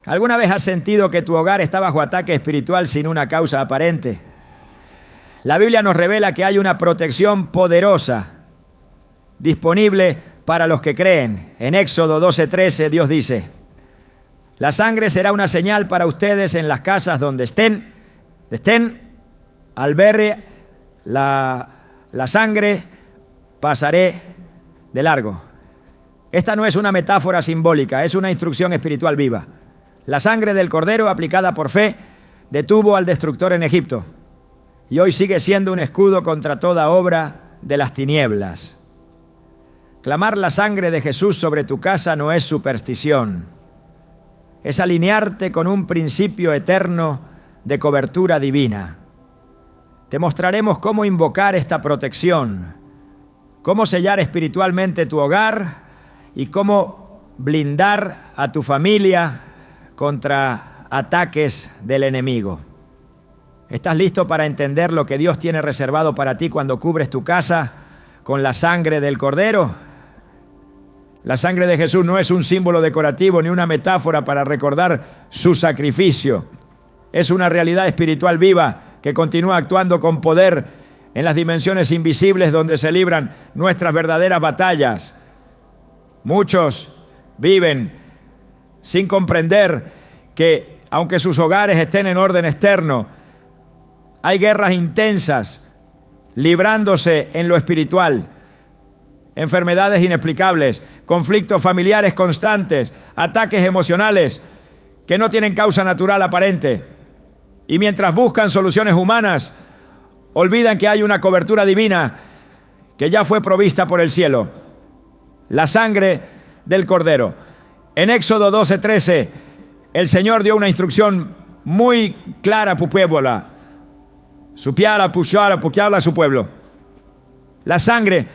¿Alguna vez has sentido que tu hogar está bajo ataque espiritual sin una causa aparente? La Biblia nos revela que hay una protección poderosa disponible para los que creen. En Éxodo 12:13 Dios dice: la sangre será una señal para ustedes en las casas donde estén. Al ver la sangre, pasaré de largo. Esta no es una metáfora simbólica, es una instrucción espiritual viva. La sangre del Cordero, aplicada por fe, detuvo al destructor en Egipto y hoy sigue siendo un escudo contra toda obra de las tinieblas. Clamar la sangre de Jesús sobre tu casa no es superstición, es alinearte con un principio eterno de cobertura divina. Te mostraremos cómo invocar esta protección, cómo sellar espiritualmente tu hogar y cómo blindar a tu familia contra ataques del enemigo. ¿Estás listo para entender lo que Dios tiene reservado para ti cuando cubres tu casa con la sangre del Cordero? La sangre de Jesús no es un símbolo decorativo ni una metáfora para recordar su sacrificio. Es una realidad espiritual viva que continúa actuando con poder en las dimensiones invisibles donde se libran nuestras verdaderas batallas. Muchos viven sin comprender que, aunque sus hogares estén en orden externo, hay guerras intensas librándose en lo espiritual, enfermedades inexplicables, conflictos familiares constantes, ataques emocionales que no tienen causa natural aparente. Y mientras buscan soluciones humanas, olvidan que hay una cobertura divina que ya fue provista por el cielo. La sangre del Cordero. En Éxodo 12:13, el Señor dio una instrucción muy clara a su pueblo. Pupiala a su pueblo. La sangre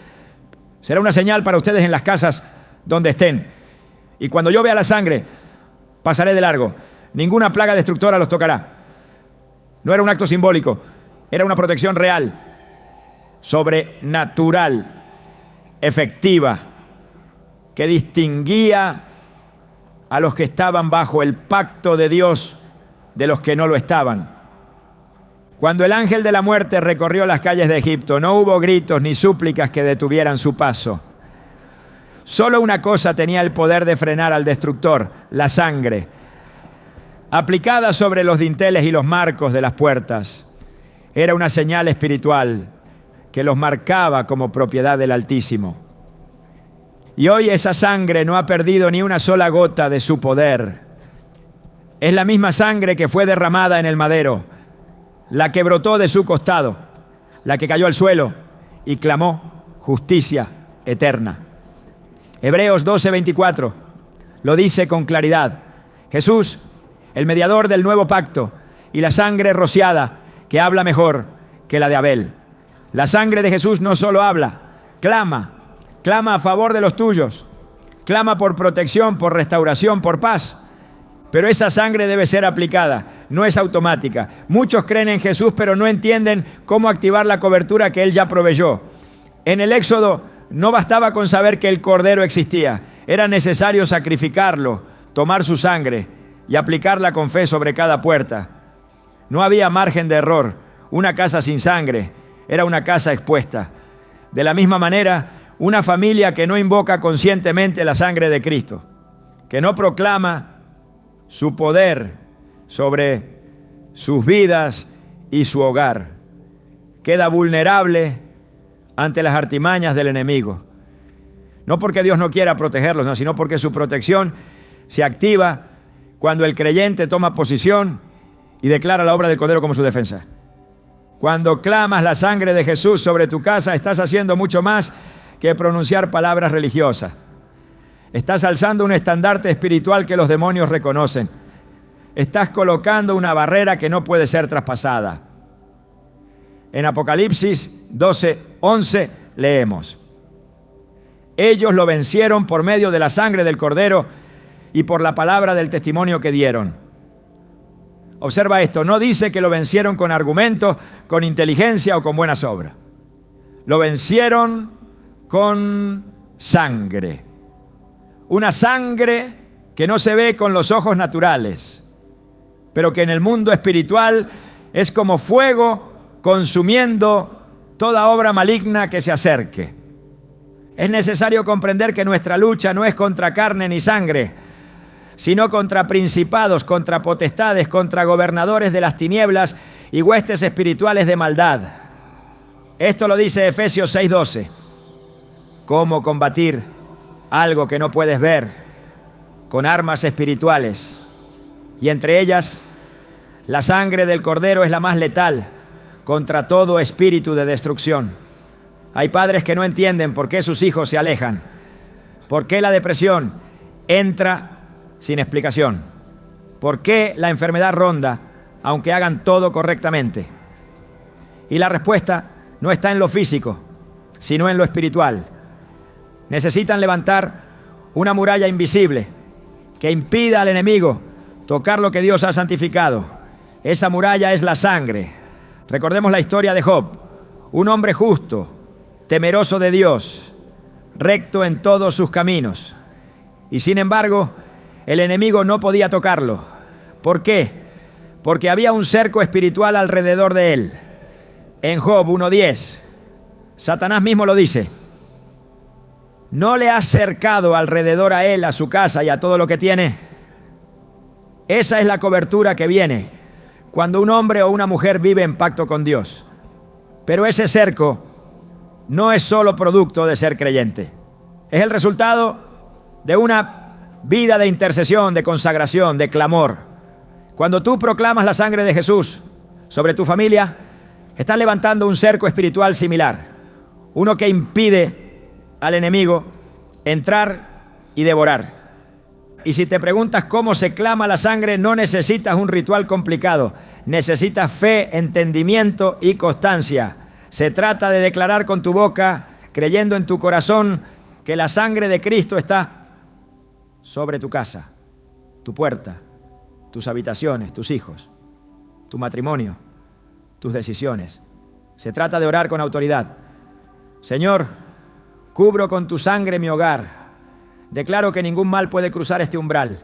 será una señal para ustedes en las casas donde estén. Y cuando yo vea la sangre, pasaré de largo. Ninguna plaga destructora los tocará. No era un acto simbólico, era una protección real, sobrenatural, efectiva, que distinguía a los que estaban bajo el pacto de Dios de los que no lo estaban. Cuando el ángel de la muerte recorrió las calles de Egipto, no hubo gritos ni súplicas que detuvieran su paso. Solo una cosa tenía el poder de frenar al destructor: la sangre, aplicada sobre los dinteles y los marcos de las puertas. Era una señal espiritual que los marcaba como propiedad del Altísimo. Y hoy esa sangre no ha perdido ni una sola gota de su poder. Es la misma sangre que fue derramada en el madero, la que brotó de su costado, la que cayó al suelo y clamó justicia eterna. Hebreos 12:24 lo dice con claridad. Jesús, el mediador del nuevo pacto, y la sangre rociada que habla mejor que la de Abel. La sangre de Jesús no solo habla, clama a favor de los tuyos, clama por protección, por restauración, por paz. Pero esa sangre debe ser aplicada, no es automática. Muchos creen en Jesús, pero no entienden cómo activar la cobertura que Él ya proveyó. En el Éxodo no bastaba con saber que el Cordero existía, era necesario sacrificarlo, tomar su sangre y aplicarla con fe sobre cada puerta. No había margen de error. Una casa sin sangre era una casa expuesta. De la misma manera, una familia que no invoca conscientemente la sangre de Cristo, que no proclama su poder sobre sus vidas y su hogar, queda vulnerable ante las artimañas del enemigo. No porque Dios no quiera protegerlos, no, sino porque su protección se activa cuando el creyente toma posición y declara la obra del Cordero como su defensa. Cuando clamas la sangre de Jesús sobre tu casa, estás haciendo mucho más que pronunciar palabras religiosas. Estás alzando un estandarte espiritual que los demonios reconocen. Estás colocando una barrera que no puede ser traspasada. En Apocalipsis 12:11 leemos: ellos lo vencieron por medio de la sangre del Cordero y por la palabra del testimonio que dieron. Observa esto, no dice que lo vencieron con argumentos, con inteligencia o con buenas obras. Lo vencieron con sangre. Una sangre que no se ve con los ojos naturales, pero que en el mundo espiritual es como fuego consumiendo toda obra maligna que se acerque. Es necesario comprender que nuestra lucha no es contra carne ni sangre, sino contra principados, contra potestades, contra gobernadores de las tinieblas y huestes espirituales de maldad. Esto lo dice Efesios 6:12. ¿Cómo combatir algo que no puedes ver? Con armas espirituales. Y entre ellas, la sangre del Cordero es la más letal contra todo espíritu de destrucción. Hay padres que no entienden por qué sus hijos se alejan, por qué la depresión entra sin explicación, por qué la enfermedad ronda aunque hagan todo correctamente. Y la respuesta no está en lo físico, sino en lo espiritual. Necesitan levantar una muralla invisible que impida al enemigo tocar lo que Dios ha santificado. Esa muralla es la sangre. Recordemos la historia de Job, un hombre justo, temeroso de Dios, recto en todos sus caminos. Y sin embargo, el enemigo no podía tocarlo. ¿Por qué? Porque había un cerco espiritual alrededor de él. En Job 1:10, Satanás mismo lo dice. ¿No le has cercado alrededor a él, a su casa y a todo lo que tiene? Esa es la cobertura que viene cuando un hombre o una mujer vive en pacto con Dios. Pero ese cerco no es solo producto de ser creyente. Es el resultado de una vida de intercesión, de consagración, de clamor. Cuando tú proclamas la sangre de Jesús sobre tu familia, estás levantando un cerco espiritual similar. Uno que impide al enemigo entrar y devorar. Y si te preguntas cómo se clama la sangre, no necesitas un ritual complicado. Necesitas fe, entendimiento y constancia. Se trata de declarar con tu boca, creyendo en tu corazón, que la sangre de Cristo está sobre tu casa, tu puerta, tus habitaciones, tus hijos, tu matrimonio, tus decisiones. Se trata de orar con autoridad. Señor, cubro con tu sangre mi hogar. Declaro que ningún mal puede cruzar este umbral,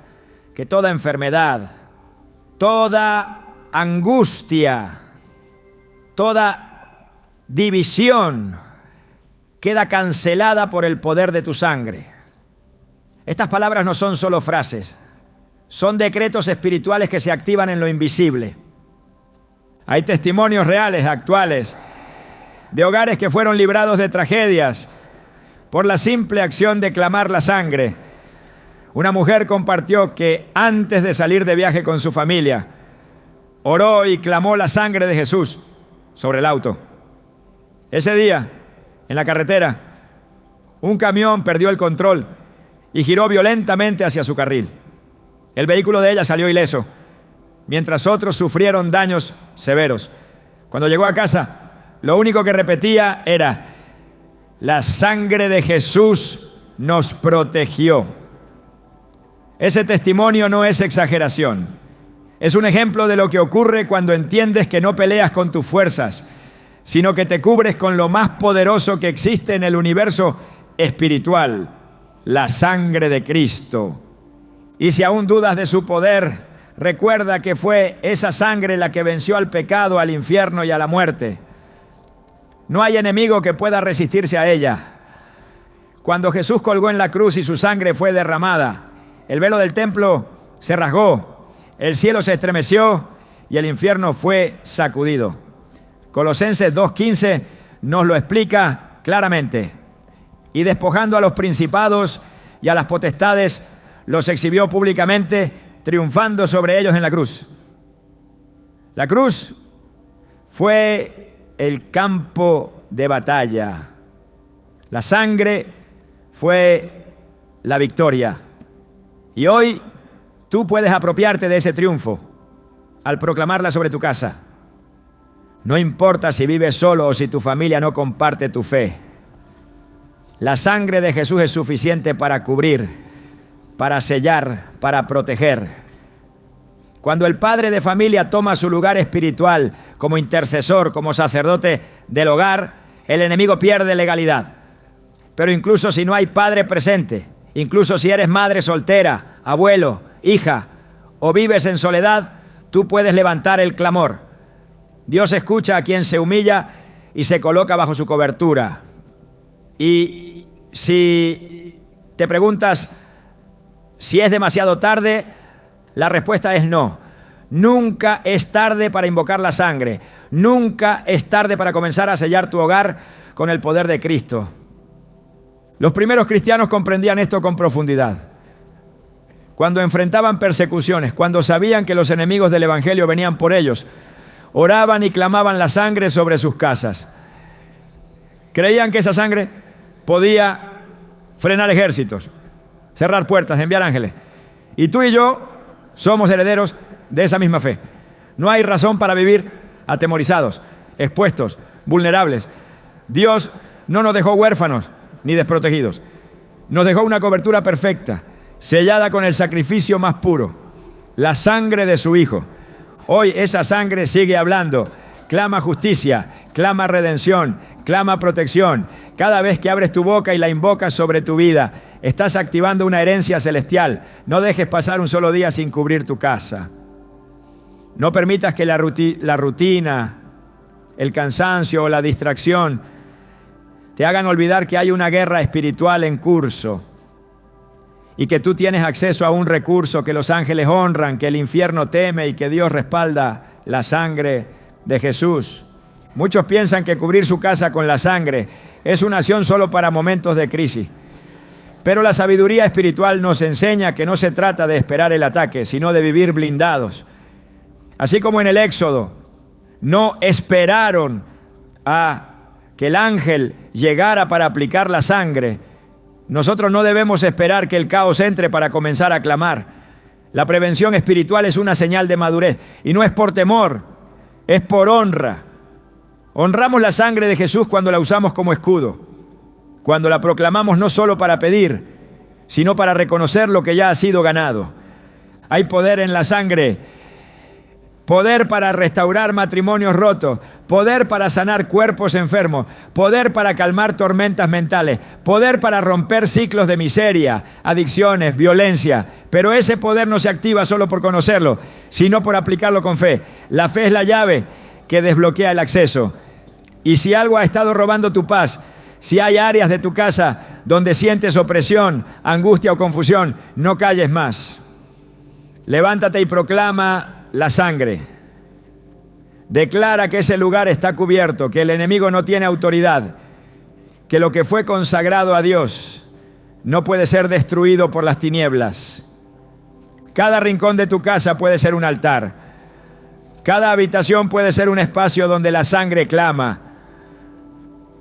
que toda enfermedad, toda angustia, toda división queda cancelada por el poder de tu sangre. Estas palabras no son solo frases, son decretos espirituales que se activan en lo invisible. Hay testimonios reales, actuales, de hogares que fueron librados de tragedias por la simple acción de clamar la sangre. Una mujer compartió que antes de salir de viaje con su familia, oró y clamó la sangre de Jesús sobre el auto. Ese día, en la carretera, un camión perdió el control y giró violentamente hacia su carril. El vehículo de ella salió ileso, mientras otros sufrieron daños severos. Cuando llegó a casa, lo único que repetía era: la sangre de Jesús nos protegió. Ese testimonio no es exageración. Es un ejemplo de lo que ocurre cuando entiendes que no peleas con tus fuerzas, sino que te cubres con lo más poderoso que existe en el universo espiritual, la sangre de Cristo. Y si aún dudas de su poder, recuerda que fue esa sangre la que venció al pecado, al infierno y a la muerte. No hay enemigo que pueda resistirse a ella. Cuando Jesús colgó en la cruz y su sangre fue derramada, el velo del templo se rasgó, el cielo se estremeció y el infierno fue sacudido. Colosenses 2:15 nos lo explica claramente. Y despojando a los principados y a las potestades, los exhibió públicamente, triunfando sobre ellos en la cruz. La cruz fue el campo de batalla. La sangre fue la victoria. Y hoy tú puedes apropiarte de ese triunfo al proclamarla sobre tu casa. No importa si vives solo o si tu familia no comparte tu fe. La sangre de Jesús es suficiente para cubrir, para sellar, para proteger. Cuando el padre de familia toma su lugar espiritual como intercesor, como sacerdote del hogar, el enemigo pierde legalidad. Pero incluso si no hay padre presente Incluso si eres madre soltera, abuelo, hija, o vives en soledad, tú puedes levantar el clamor. Dios escucha a quien se humilla y se coloca bajo su cobertura. Y si te preguntas si es demasiado tarde, la respuesta es no. Nunca es tarde para invocar la sangre. Nunca es tarde para comenzar a sellar tu hogar con el poder de Cristo. Los primeros cristianos comprendían esto con profundidad. Cuando enfrentaban persecuciones, cuando sabían que los enemigos del Evangelio venían por ellos, oraban y clamaban la sangre sobre sus casas. Creían que esa sangre podía frenar ejércitos, cerrar puertas, enviar ángeles. Y tú y yo somos herederos de esa misma fe. No hay razón para vivir atemorizados, expuestos, vulnerables. Dios no nos dejó huérfanos ni desprotegidos. Nos dejó una cobertura perfecta, sellada con el sacrificio más puro, la sangre de su Hijo. Hoy esa sangre sigue hablando, clama justicia, clama redención, clama protección. Cada vez que abres tu boca y la invocas sobre tu vida, estás activando una herencia celestial. No dejes pasar un solo día sin cubrir tu casa. No permitas que la rutina, el cansancio o la distracción te hagan olvidar que hay una guerra espiritual en curso y que tú tienes acceso a un recurso que los ángeles honran, que el infierno teme y que Dios respalda: la sangre de Jesús. Muchos piensan que cubrir su casa con la sangre es una acción solo para momentos de crisis. Pero la sabiduría espiritual nos enseña que no se trata de esperar el ataque, sino de vivir blindados. Así como en el Éxodo no esperaron a que el ángel llegara para aplicar la sangre, nosotros no debemos esperar que el caos entre para comenzar a clamar. La prevención espiritual es una señal de madurez y no es por temor, es por honra. Honramos la sangre de Jesús cuando la usamos como escudo, cuando la proclamamos no solo para pedir, sino para reconocer lo que ya ha sido ganado. Hay poder en la sangre, poder para restaurar matrimonios rotos, poder para sanar cuerpos enfermos, poder para calmar tormentas mentales, poder para romper ciclos de miseria, adicciones, violencia. Pero ese poder no se activa solo por conocerlo, sino por aplicarlo con fe. La fe es la llave que desbloquea el acceso. Y si algo ha estado robando tu paz, si hay áreas de tu casa donde sientes opresión, angustia o confusión, no calles más. Levántate y proclama la sangre. Declara que ese lugar está cubierto, que el enemigo no tiene autoridad, que lo que fue consagrado a Dios no puede ser destruido por las tinieblas. Cada rincón de tu casa puede ser un altar. Cada habitación puede ser un espacio donde la sangre clama.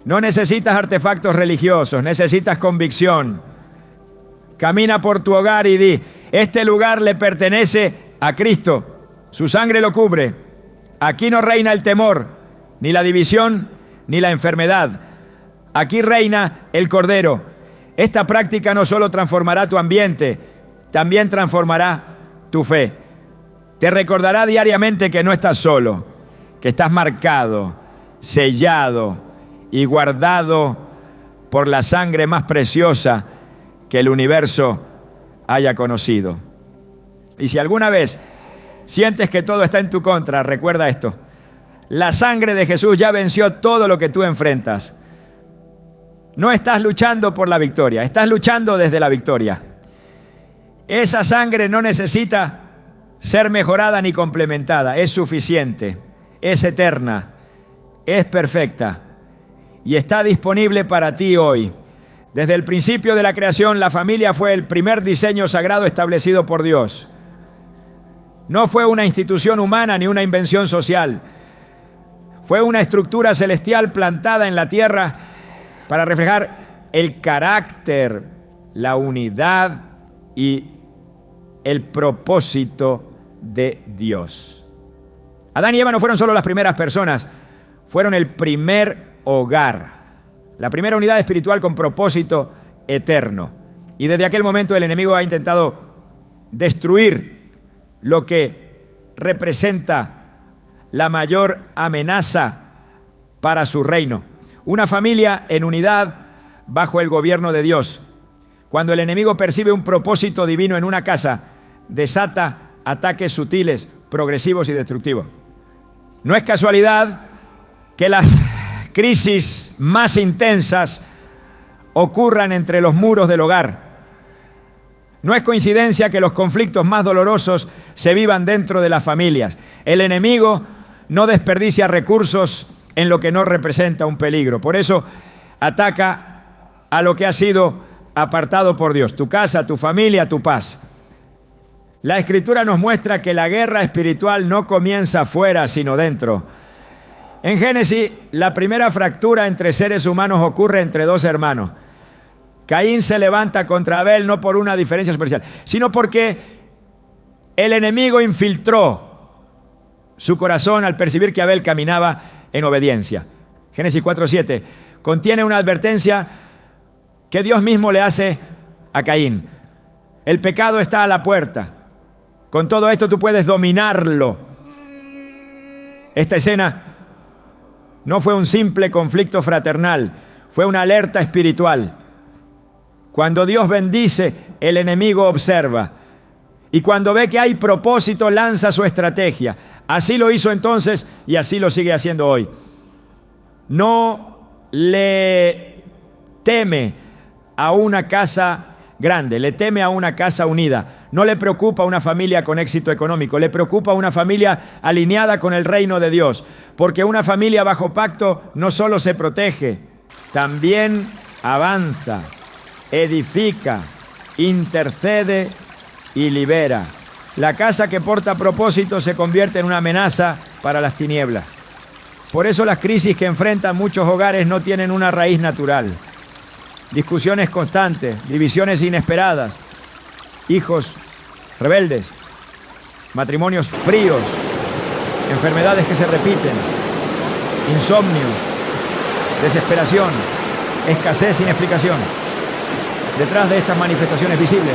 No necesitas artefactos religiosos, necesitas convicción. Camina por tu hogar y di: este lugar le pertenece a Cristo. Su sangre lo cubre. Aquí no reina el temor, ni la división, ni la enfermedad. Aquí reina el Cordero. Esta práctica no solo transformará tu ambiente, también transformará tu fe. Te recordará diariamente que no estás solo, que estás marcado, sellado y guardado por la sangre más preciosa que el universo haya conocido. Y si alguna vez sientes que todo está en tu contra, recuerda esto: la sangre de Jesús ya venció todo lo que tú enfrentas. No estás luchando por la victoria, estás luchando desde la victoria. Esa sangre no necesita ser mejorada ni complementada, es suficiente, es eterna, es perfecta y está disponible para ti hoy. Desde el principio de la creación, la familia fue el primer diseño sagrado establecido por Dios. No fue una institución humana ni una invención social. Fue una estructura celestial plantada en la tierra para reflejar el carácter, la unidad y el propósito de Dios. Adán y Eva no fueron solo las primeras personas, fueron el primer hogar, la primera unidad espiritual con propósito eterno. Y desde aquel momento el enemigo ha intentado destruir lo que representa la mayor amenaza para su reino. Una familia en unidad bajo el gobierno de Dios. Cuando el enemigo percibe un propósito divino en una casa, desata ataques sutiles, progresivos y destructivos. No es casualidad que las crisis más intensas ocurran entre los muros del hogar. No es coincidencia que los conflictos más dolorosos se vivan dentro de las familias. El enemigo no desperdicia recursos en lo que no representa un peligro. Por eso ataca a lo que ha sido apartado por Dios: tu casa, tu familia, tu paz. La Escritura nos muestra que la guerra espiritual no comienza afuera, sino dentro. En Génesis, la primera fractura entre seres humanos ocurre entre dos hermanos. Caín se levanta contra Abel no por una diferencia superficial, sino porque el enemigo infiltró su corazón al percibir que Abel caminaba en obediencia. Génesis 4:7 contiene una advertencia que Dios mismo le hace a Caín. El pecado está a la puerta. Con todo esto tú puedes dominarlo. Esta escena no fue un simple conflicto fraternal, fue una alerta espiritual. Cuando Dios bendice, el enemigo observa. Y cuando ve que hay propósito, lanza su estrategia. Así lo hizo entonces y así lo sigue haciendo hoy. No le teme a una casa grande, le teme a una casa unida. No le preocupa una familia con éxito económico, le preocupa una familia alineada con el reino de Dios. Porque una familia bajo pacto no solo se protege, también avanza, edifica, intercede y libera. La casa que porta propósito se convierte en una amenaza para las tinieblas. Por eso las crisis que enfrentan muchos hogares no tienen una raíz natural. Discusiones constantes, divisiones inesperadas, hijos rebeldes, matrimonios fríos, enfermedades que se repiten, insomnio, desesperación, escasez sin explicación. Detrás de estas manifestaciones visibles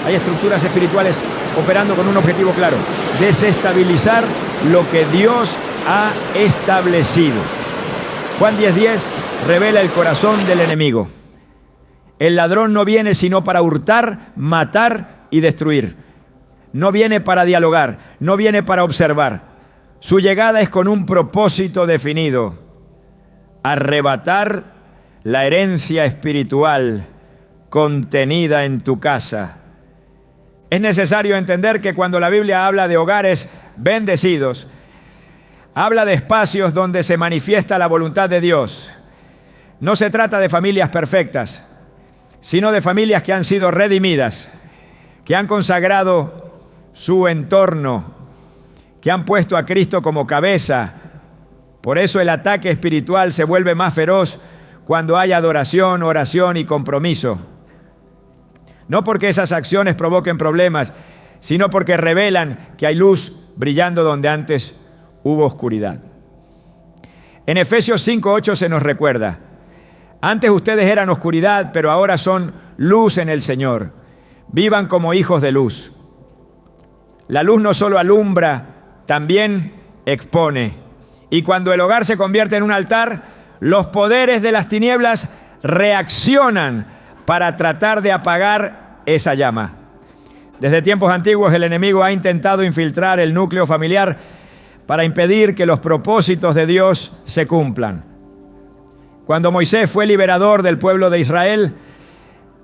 hay estructuras espirituales operando con un objetivo claro: desestabilizar lo que Dios ha establecido. Juan 10:10 revela el corazón del enemigo. El ladrón no viene sino para hurtar, matar y destruir. No viene para dialogar, no viene para observar. Su llegada es con un propósito definido: arrebatar la herencia espiritual contenida en tu casa. Es necesario entender que cuando la Biblia habla de hogares bendecidos, habla de espacios donde se manifiesta la voluntad de Dios. No se trata de familias perfectas, sino de familias que han sido redimidas, que han consagrado su entorno, que han puesto a Cristo como cabeza. Por eso el ataque espiritual se vuelve más feroz cuando hay adoración, oración y compromiso. No porque esas acciones provoquen problemas, sino porque revelan que hay luz brillando donde antes hubo oscuridad. En Efesios 5:8 se nos recuerda: antes ustedes eran oscuridad, pero ahora son luz en el Señor. Vivan como hijos de luz. La luz no solo alumbra, también expone. Y cuando el hogar se convierte en un altar, los poderes de las tinieblas reaccionan para tratar de apagar esa llama. Desde tiempos antiguos el enemigo ha intentado infiltrar el núcleo familiar para impedir que los propósitos de Dios se cumplan. Cuando Moisés fue liberador del pueblo de Israel,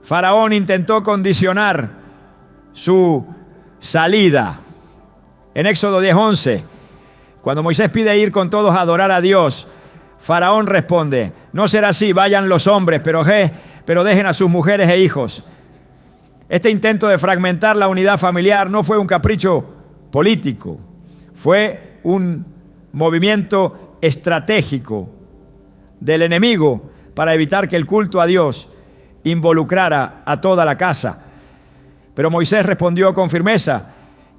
Faraón intentó condicionar su salida. En Éxodo 10:11, cuando Moisés pide ir con todos a adorar a Dios, Faraón responde: no será así, vayan los hombres, pero dejen a sus mujeres e hijos. Este intento de fragmentar la unidad familiar no fue un capricho político, fue un movimiento estratégico del enemigo para evitar que el culto a Dios involucrara a toda la casa. Pero Moisés respondió con firmeza,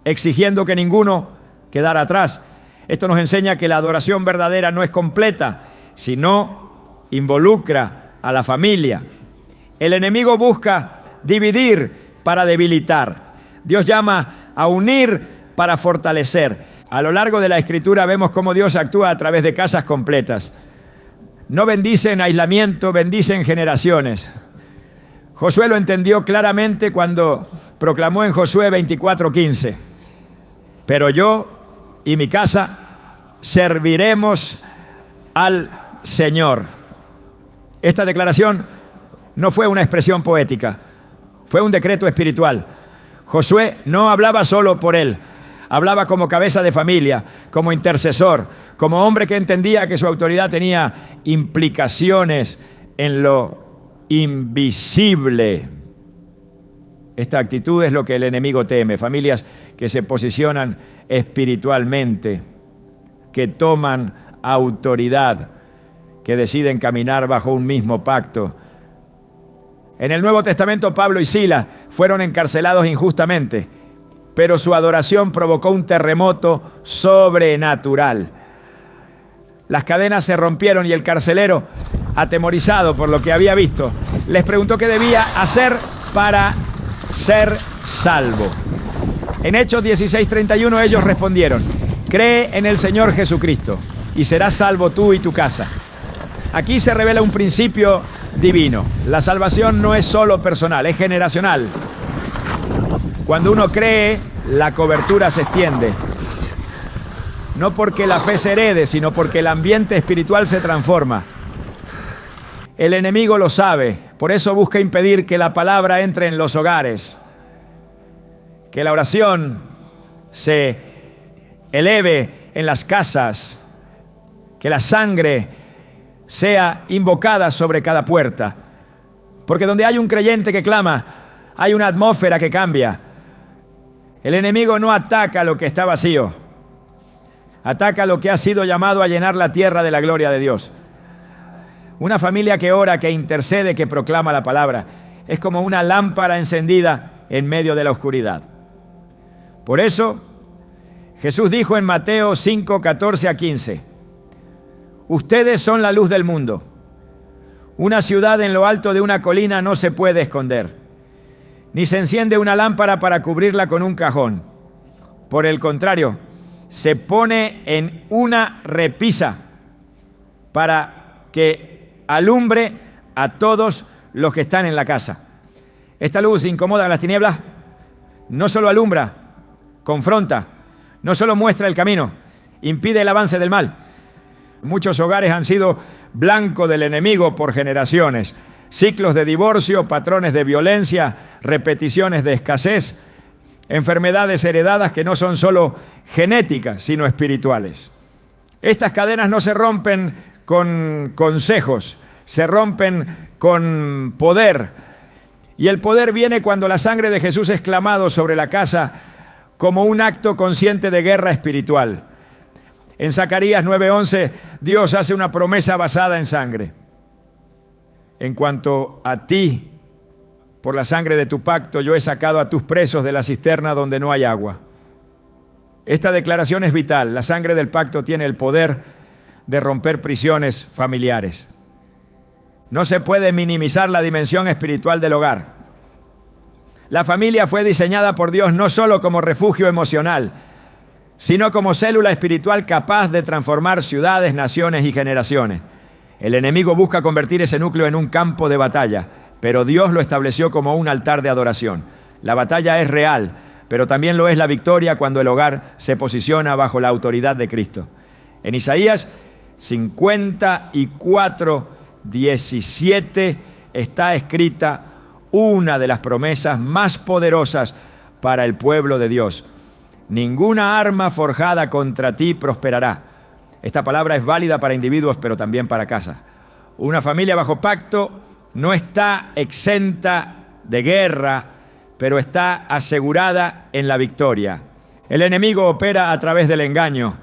exigiendo que ninguno quedara atrás. Esto nos enseña que la adoración verdadera no es completa, sino involucra a la familia. El enemigo busca dividir para debilitar. Dios llama a unir para fortalecer. A lo largo de la Escritura vemos cómo Dios actúa a través de casas completas. No bendice en aislamiento, bendice en generaciones. Josué lo entendió claramente cuando proclamó en Josué 24:15: pero yo y mi casa serviremos al Señor. Esta declaración no fue una expresión poética, fue un decreto espiritual. Josué no hablaba solo por él, hablaba como cabeza de familia, como intercesor, como hombre que entendía que su autoridad tenía implicaciones en lo invisible. Esta actitud es lo que el enemigo teme: familias que se posicionan espiritualmente, que toman autoridad, que deciden caminar bajo un mismo pacto. En el Nuevo Testamento, Pablo y Silas fueron encarcelados injustamente, pero su adoración provocó un terremoto sobrenatural. Las cadenas se rompieron y el carcelero, atemorizado por lo que había visto, les preguntó qué debía hacer para ser salvo. En Hechos 16:31 ellos respondieron: cree en el Señor Jesucristo y serás salvo tú y tu casa. Aquí se revela un principio divino. La salvación no es solo personal, es generacional. Cuando uno cree, la cobertura se extiende. No porque la fe se herede, sino porque el ambiente espiritual se transforma. El enemigo lo sabe, por eso busca impedir que la palabra entre en los hogares, que la oración se eleve en las casas, que la sangre sea invocada sobre cada puerta. Porque donde hay un creyente que clama, hay una atmósfera que cambia. El enemigo no ataca lo que está vacío, ataca lo que ha sido llamado a llenar la tierra de la gloria de Dios. Una familia que ora, que intercede, que proclama la palabra, es como una lámpara encendida en medio de la oscuridad. Por eso, Jesús dijo en Mateo 5:14-15: ustedes son la luz del mundo. Una ciudad en lo alto de una colina no se puede esconder, ni se enciende una lámpara para cubrirla con un cajón. Por el contrario, se pone en una repisa para que alumbre a todos los que están en la casa. Esta luz incomoda a las tinieblas, no solo alumbra, confronta, no solo muestra el camino, impide el avance del mal. Muchos hogares han sido blanco del enemigo por generaciones. Ciclos de divorcio, patrones de violencia, repeticiones de escasez, enfermedades heredadas que no son solo genéticas, sino espirituales. Estas cadenas no se rompen con consejos, se rompen con poder. Y el poder viene cuando la sangre de Jesús es clamado sobre la casa como un acto consciente de guerra espiritual. En Zacarías 9:11, Dios hace una promesa basada en sangre. En cuanto a ti, por la sangre de tu pacto, yo he sacado a tus presos de la cisterna donde no hay agua. Esta declaración es vital. La sangre del pacto tiene el poder de romper prisiones familiares. No se puede minimizar la dimensión espiritual del hogar. La familia fue diseñada por Dios no solo como refugio emocional, sino como célula espiritual capaz de transformar ciudades, naciones y generaciones. El enemigo busca convertir ese núcleo en un campo de batalla, pero Dios lo estableció como un altar de adoración. La batalla es real, pero también lo es la victoria cuando el hogar se posiciona bajo la autoridad de Cristo. En Isaías 54:17 está escrita una de las promesas más poderosas para el pueblo de Dios. Ninguna arma forjada contra ti prosperará. Esta palabra es válida para individuos, pero también para casas. Una familia bajo pacto no está exenta de guerra, pero está asegurada en la victoria. El enemigo opera a través del engaño.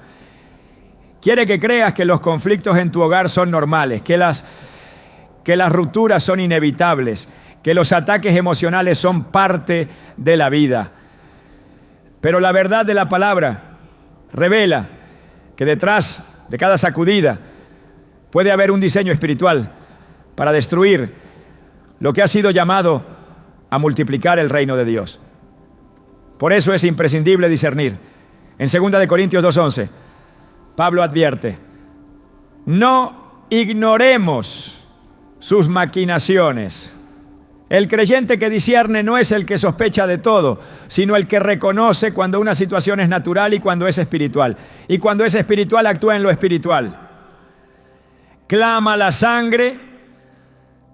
Quiere que creas que los conflictos en tu hogar son normales, que las rupturas son inevitables, que los ataques emocionales son parte de la vida. Pero la verdad de la palabra revela que detrás de cada sacudida puede haber un diseño espiritual para destruir lo que ha sido llamado a multiplicar el reino de Dios. Por eso es imprescindible discernir. En 2 Corintios 2:11, Pablo advierte: no ignoremos sus maquinaciones. El creyente que discierne no es el que sospecha de todo, sino el que reconoce cuando una situación es natural y cuando es espiritual. Y cuando es espiritual, actúa en lo espiritual. Clama la sangre,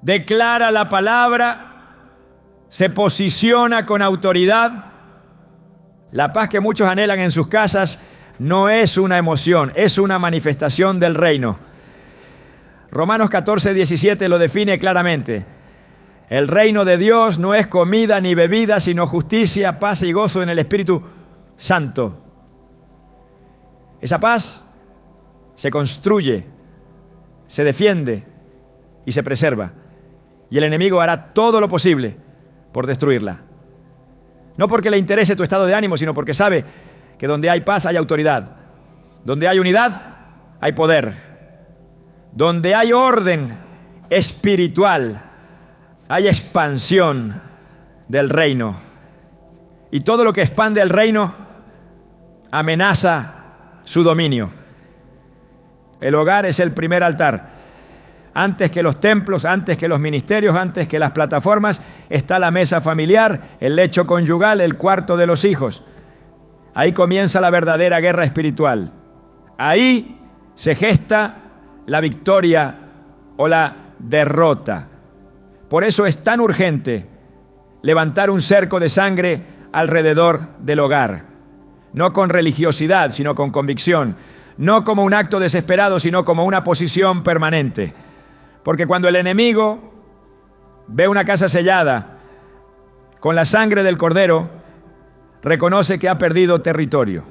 declara la palabra, se posiciona con autoridad. La paz que muchos anhelan en sus casas no es una emoción, es una manifestación del reino. Romanos 14:17 lo define claramente. El reino de Dios no es comida ni bebida, sino justicia, paz y gozo en el Espíritu Santo. Esa paz se construye, se defiende y se preserva. Y el enemigo hará todo lo posible por destruirla. No porque le interese tu estado de ánimo, sino porque sabe que donde hay paz hay autoridad. Donde hay unidad hay poder. Donde hay orden espiritual hay expansión del reino. Y todo lo que expande el reino amenaza su dominio. El hogar es el primer altar. Antes que los templos, antes que los ministerios, antes que las plataformas, está la mesa familiar, el lecho conyugal, el cuarto de los hijos. Ahí comienza la verdadera guerra espiritual. Ahí se gesta la victoria o la derrota. Por eso es tan urgente levantar un cerco de sangre alrededor del hogar. No con religiosidad, sino con convicción. No como un acto desesperado, sino como una posición permanente. Porque cuando el enemigo ve una casa sellada con la sangre del Cordero, reconoce que ha perdido territorio.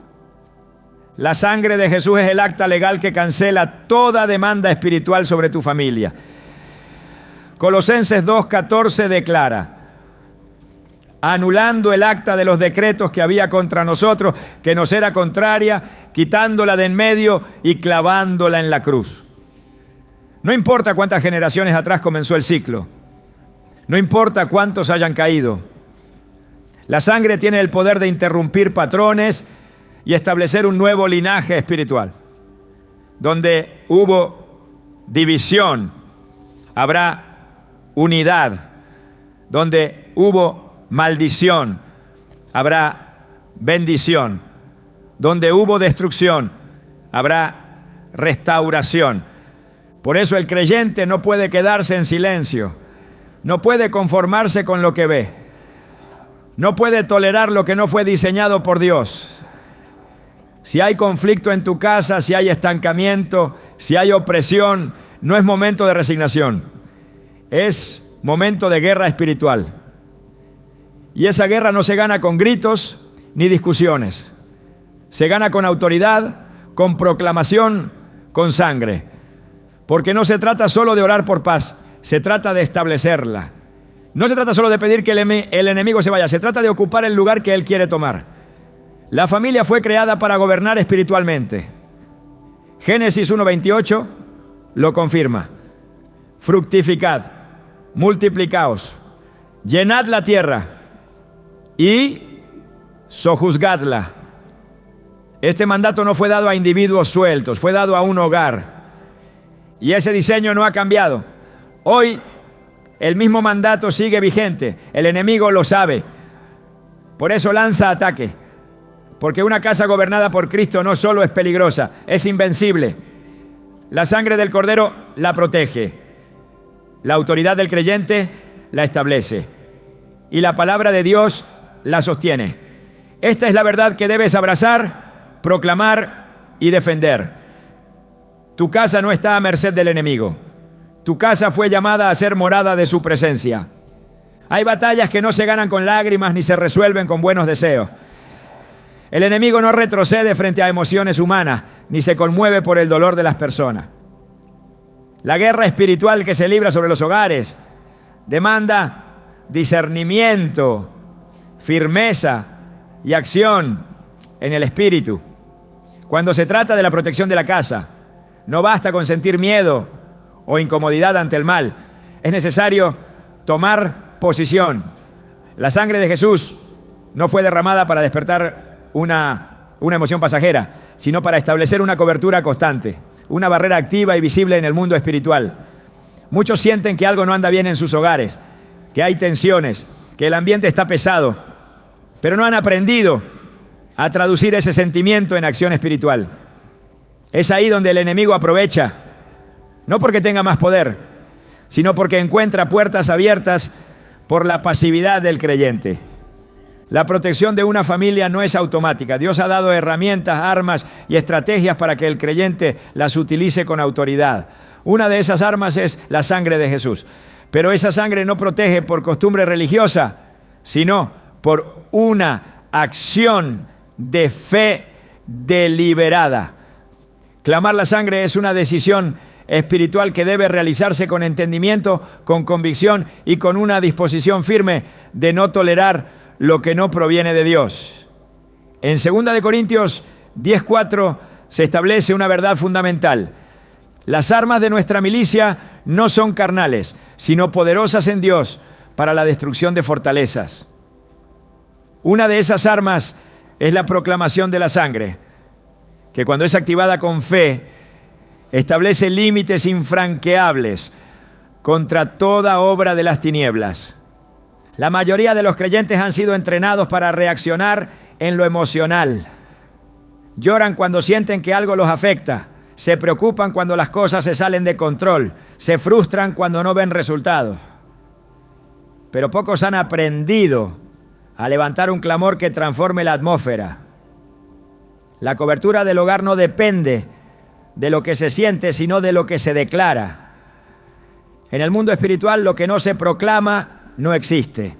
La sangre de Jesús es el acta legal que cancela toda demanda espiritual sobre tu familia. Colosenses 2:14 declara: anulando el acta de los decretos que había contra nosotros, que nos era contraria, quitándola de en medio y clavándola en la cruz. No importa cuántas generaciones atrás comenzó el ciclo, no importa cuántos hayan caído, la sangre tiene el poder de interrumpir patrones y establecer un nuevo linaje espiritual. Donde hubo división, habrá unidad. Donde hubo maldición, habrá bendición. Donde hubo destrucción, habrá restauración. Por eso el creyente no puede quedarse en silencio, no puede conformarse con lo que ve, no puede tolerar lo que no fue diseñado por Dios. Si hay conflicto en tu casa, si hay estancamiento, si hay opresión, no es momento de resignación, es momento de guerra espiritual. Y esa guerra no se gana con gritos ni discusiones, se gana con autoridad, con proclamación, con sangre. Porque no se trata solo de orar por paz, se trata de establecerla. No se trata solo de pedir que el enemigo se vaya, se trata de ocupar el lugar que él quiere tomar. La familia fue creada para gobernar espiritualmente. Génesis 1:28 lo confirma. Fructificad, multiplicaos, llenad la tierra y sojuzgadla. Este mandato no fue dado a individuos sueltos, fue dado a un hogar. Y ese diseño no ha cambiado. Hoy el mismo mandato sigue vigente. El enemigo lo sabe. Por eso lanza ataque. Porque una casa gobernada por Cristo no solo es peligrosa, es invencible. La sangre del Cordero la protege. La autoridad del creyente la establece. Y la palabra de Dios la sostiene. Esta es la verdad que debes abrazar, proclamar y defender. Tu casa no está a merced del enemigo. Tu casa fue llamada a ser morada de su presencia. Hay batallas que no se ganan con lágrimas ni se resuelven con buenos deseos. El enemigo no retrocede frente a emociones humanas ni se conmueve por el dolor de las personas. La guerra espiritual que se libra sobre los hogares demanda discernimiento, firmeza y acción en el espíritu. Cuando se trata de la protección de la casa, no basta con sentir miedo o incomodidad ante el mal. Es necesario tomar posición. La sangre de Jesús no fue derramada para despertar una emoción pasajera, sino para establecer una cobertura constante, una barrera activa y visible en el mundo espiritual. Muchos sienten que algo no anda bien en sus hogares, que hay tensiones, que el ambiente está pesado, pero no han aprendido a traducir ese sentimiento en acción espiritual. Es ahí donde el enemigo aprovecha, no porque tenga más poder, sino porque encuentra puertas abiertas por la pasividad del creyente. La protección de una familia no es automática. Dios ha dado herramientas, armas y estrategias para que el creyente las utilice con autoridad. Una de esas armas es la sangre de Jesús. Pero esa sangre no protege por costumbre religiosa, sino por una acción de fe deliberada. Clamar la sangre es una decisión espiritual que debe realizarse con entendimiento, con convicción y con una disposición firme de no tolerar lo que no proviene de Dios. En 2 Corintios 10:4 se establece una verdad fundamental. Las armas de nuestra milicia no son carnales, sino poderosas en Dios para la destrucción de fortalezas. Una de esas armas es la proclamación de la sangre, que cuando es activada con fe, establece límites infranqueables contra toda obra de las tinieblas. La mayoría de los creyentes han sido entrenados para reaccionar en lo emocional. Lloran cuando sienten que algo los afecta. Se preocupan cuando las cosas se salen de control. Se frustran cuando no ven resultados. Pero pocos han aprendido a levantar un clamor que transforme la atmósfera. La cobertura del hogar no depende de lo que se siente, sino de lo que se declara. En el mundo espiritual, lo que no se proclama no existe.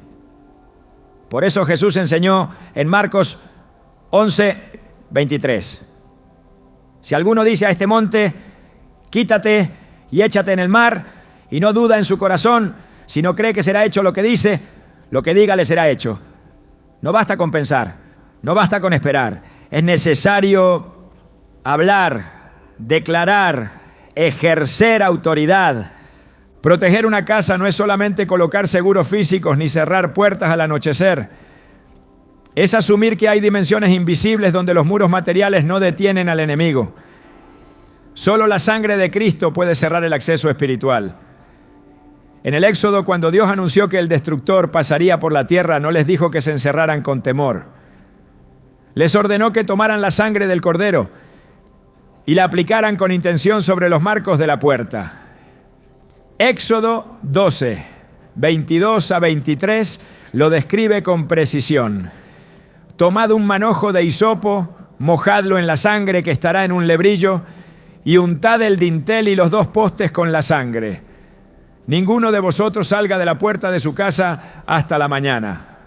Por eso Jesús enseñó en Marcos 11:23. Si alguno dice a este monte, quítate y échate en el mar, y no duda en su corazón, sino cree que será hecho lo que dice, lo que diga le será hecho. No basta con pensar, no basta con esperar. Es necesario hablar, declarar, ejercer autoridad. Proteger una casa no es solamente colocar seguros físicos ni cerrar puertas al anochecer. Es asumir que hay dimensiones invisibles donde los muros materiales no detienen al enemigo. Solo la sangre de Cristo puede cerrar el acceso espiritual. En el Éxodo, cuando Dios anunció que el destructor pasaría por la tierra, no les dijo que se encerraran con temor. Les ordenó que tomaran la sangre del cordero y la aplicaran con intención sobre los marcos de la puerta. Éxodo 12, 22 a 23 lo describe con precisión. Tomad un manojo de hisopo, mojadlo en la sangre que estará en un lebrillo y untad el dintel y los 2 postes con la sangre. Ninguno de vosotros salga de la puerta de su casa hasta la mañana,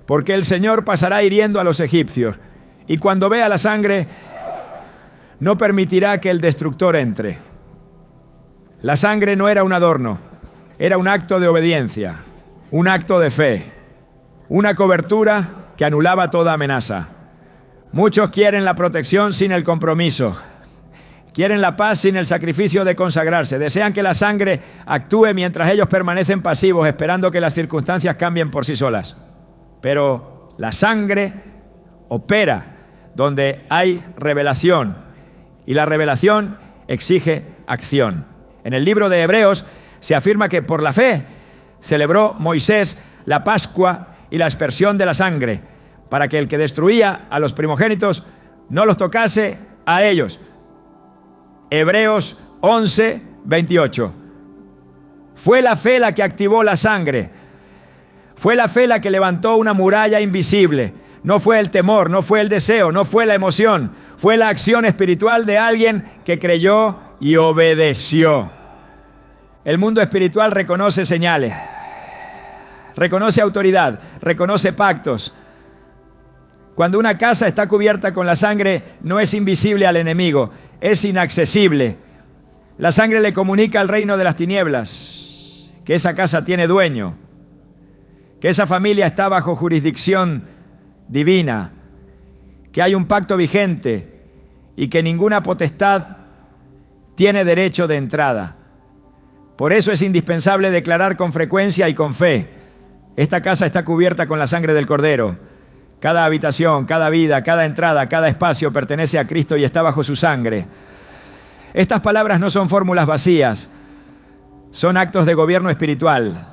porque el Señor pasará hiriendo a los egipcios y cuando vea la sangre no permitirá que el destructor entre. La sangre no era un adorno, era un acto de obediencia, un acto de fe, una cobertura que anulaba toda amenaza. Muchos quieren la protección sin el compromiso, quieren la paz sin el sacrificio de consagrarse, desean que la sangre actúe mientras ellos permanecen pasivos, esperando que las circunstancias cambien por sí solas. Pero la sangre opera donde hay revelación, y la revelación exige acción. En el libro de Hebreos se afirma que por la fe celebró Moisés la Pascua y la aspersión de la sangre, para que el que destruía a los primogénitos no los tocase a ellos. Hebreos 11:28. Fue la fe la que activó la sangre. Fue la fe la que levantó una muralla invisible. No fue el temor, no fue el deseo, no fue la emoción. Fue la acción espiritual de alguien que creyó y obedeció. El mundo espiritual reconoce señales, reconoce autoridad, reconoce pactos. Cuando una casa está cubierta con la sangre, no es invisible al enemigo, es inaccesible. La sangre le comunica al reino de las tinieblas que esa casa tiene dueño, que esa familia está bajo jurisdicción divina, que hay un pacto vigente y que ninguna potestad tiene derecho de entrada. Por eso es indispensable declarar con frecuencia y con fe: esta casa está cubierta con la sangre del Cordero. Cada habitación, cada vida, cada entrada, cada espacio pertenece a Cristo y está bajo su sangre. Estas palabras no son fórmulas vacías, son actos de gobierno espiritual.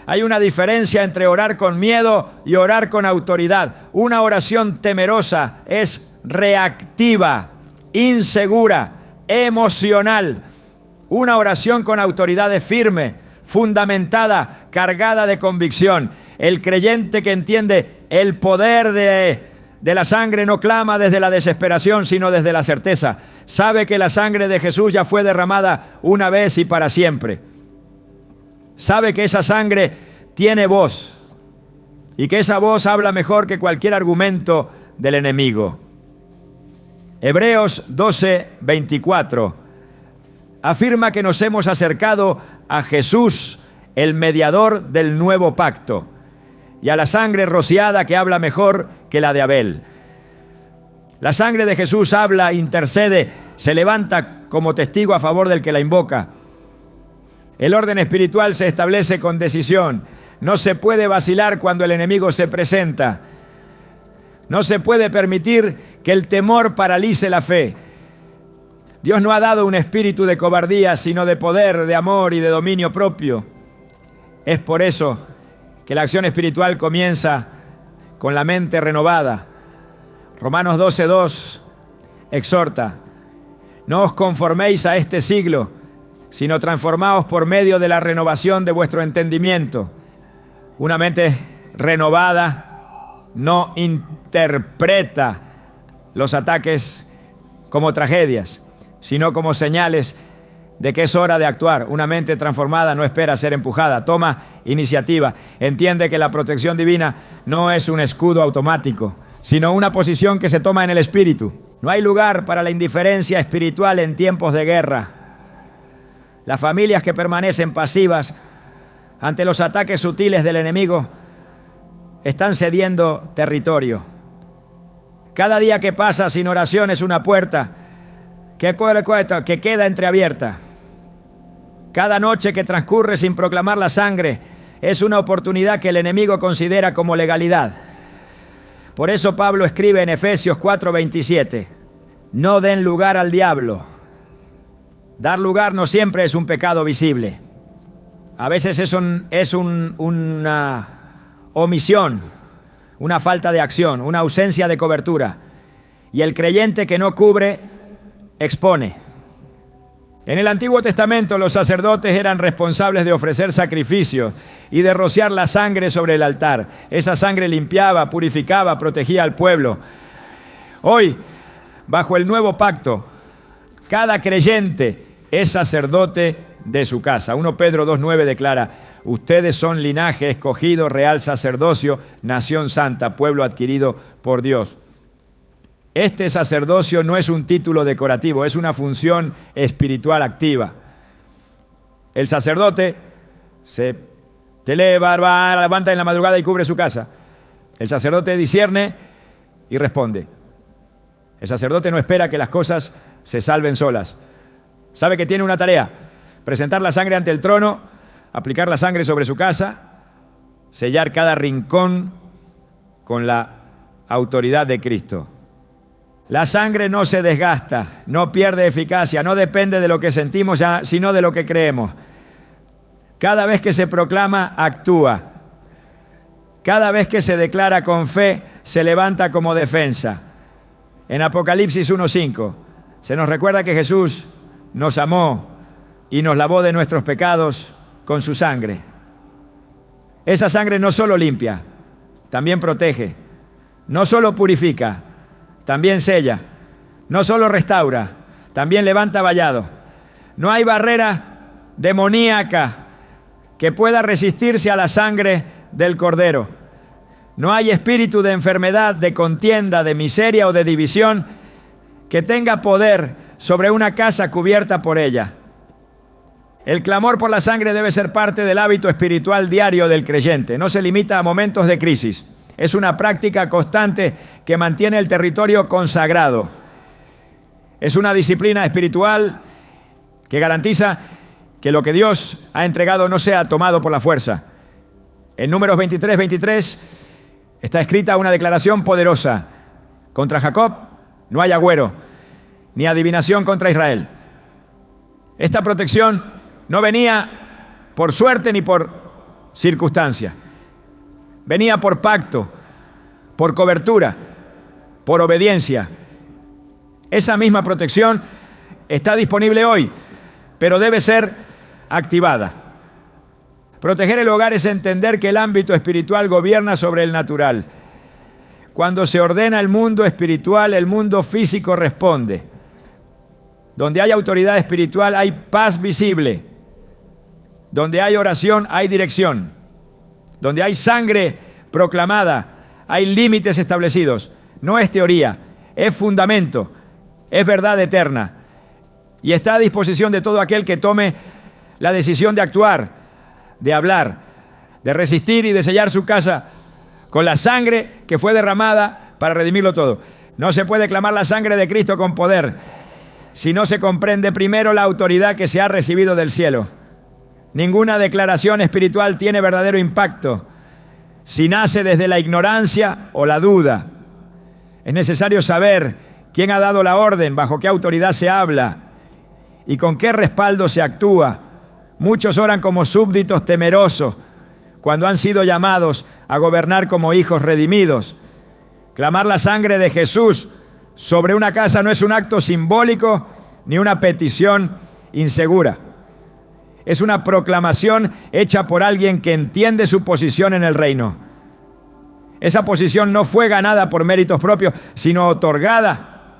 Hay una diferencia entre orar con miedo y orar con autoridad. Una oración temerosa es reactiva, insegura, emocional. Una oración con autoridad es firme, fundamentada, cargada de convicción. El creyente que entiende el poder de la sangre no clama desde la desesperación, sino desde la certeza. Sabe que la sangre de Jesús ya fue derramada una vez y para siempre. Sabe que esa sangre tiene voz y que esa voz habla mejor que cualquier argumento del enemigo. Hebreos 12:24 afirma que nos hemos acercado a Jesús, el mediador del nuevo pacto, y a la sangre rociada que habla mejor que la de Abel. La sangre de Jesús habla, intercede, se levanta como testigo a favor del que la invoca. El orden espiritual se establece con decisión. No se puede vacilar cuando el enemigo se presenta. No se puede permitir que el temor paralice la fe. Dios no ha dado un espíritu de cobardía, sino de poder, de amor y de dominio propio. Es por eso que la acción espiritual comienza con la mente renovada. Romanos 12:2 exhorta: no os conforméis a este siglo, sino transformaos por medio de la renovación de vuestro entendimiento. Una mente renovada no interpreta los ataques como tragedias, sino como señales de que es hora de actuar. Una mente transformada no espera ser empujada, toma iniciativa, entiende que la protección divina no es un escudo automático, sino una posición que se toma en el espíritu. No hay lugar para la indiferencia espiritual en tiempos de guerra. Las familias que permanecen pasivas ante los ataques sutiles del enemigo están cediendo territorio. Cada día que pasa sin oración es una puerta que queda entreabierta. Cada noche que transcurre sin proclamar la sangre es una oportunidad que el enemigo considera como legalidad. Por eso Pablo escribe en Efesios 4:27: no den lugar al diablo. Dar lugar no siempre es un pecado visible. A veces es una omisión, una falta de acción, una ausencia de cobertura. Y el creyente que no cubre, expone. En el Antiguo Testamento los sacerdotes eran responsables de ofrecer sacrificios y de rociar la sangre sobre el altar. Esa sangre limpiaba, purificaba, protegía al pueblo. Hoy, bajo el nuevo pacto, cada creyente es sacerdote de su casa. 1 Pedro 2:9 declara: ustedes son linaje escogido, real sacerdocio, nación santa, pueblo adquirido por Dios. Este sacerdocio no es un título decorativo, es una función espiritual activa. El sacerdote se levanta en la madrugada y cubre su casa. El sacerdote discierne y responde. El sacerdote no espera que las cosas se salven solas. Sabe que tiene una tarea: presentar la sangre ante el trono, aplicar la sangre sobre su casa, sellar cada rincón con la autoridad de Cristo. La sangre no se desgasta, no pierde eficacia, no depende de lo que sentimos, sino de lo que creemos. Cada vez que se proclama, actúa. Cada vez que se declara con fe, se levanta como defensa. En Apocalipsis 1:5 se nos recuerda que Jesús nos amó y nos lavó de nuestros pecados con su sangre. Esa sangre no solo limpia, también protege. No solo purifica, también sella. No solo restaura, también levanta vallado. No hay barrera demoníaca que pueda resistirse a la sangre del Cordero. No hay espíritu de enfermedad, de contienda, de miseria o de división que tenga poder sobre una casa cubierta por ella. El clamor por la sangre debe ser parte del hábito espiritual diario del creyente. No se limita a momentos de crisis. Es una práctica constante que mantiene el territorio consagrado. Es una disciplina espiritual que garantiza que lo que Dios ha entregado no sea tomado por la fuerza. En Números 23:23 está escrita una declaración poderosa: contra Jacob no hay agüero, ni adivinación contra Israel. Esta protección no venía por suerte ni por circunstancia. Venía por pacto, por cobertura, por obediencia. Esa misma protección está disponible hoy, pero debe ser activada. Proteger el hogar es entender que el ámbito espiritual gobierna sobre el natural. Cuando se ordena el mundo espiritual, el mundo físico responde. Donde hay autoridad espiritual hay paz visible. Donde hay oración hay dirección. Donde hay sangre proclamada hay límites establecidos. No es teoría, es fundamento, es verdad eterna. Y está a disposición de todo aquel que tome la decisión de actuar, de hablar, de resistir y de sellar su casa con la sangre que fue derramada para redimirlo todo. No se puede clamar la sangre de Cristo con poder si no se comprende primero la autoridad que se ha recibido del cielo. Ninguna declaración espiritual tiene verdadero impacto si nace desde la ignorancia o la duda. Es necesario saber quién ha dado la orden, bajo qué autoridad se habla y con qué respaldo se actúa. Muchos oran como súbditos temerosos cuando han sido llamados a gobernar como hijos redimidos. Clamar la sangre de Jesús sobre una casa no es un acto simbólico ni una petición insegura. Es una proclamación hecha por alguien que entiende su posición en el reino. Esa posición no fue ganada por méritos propios, sino otorgada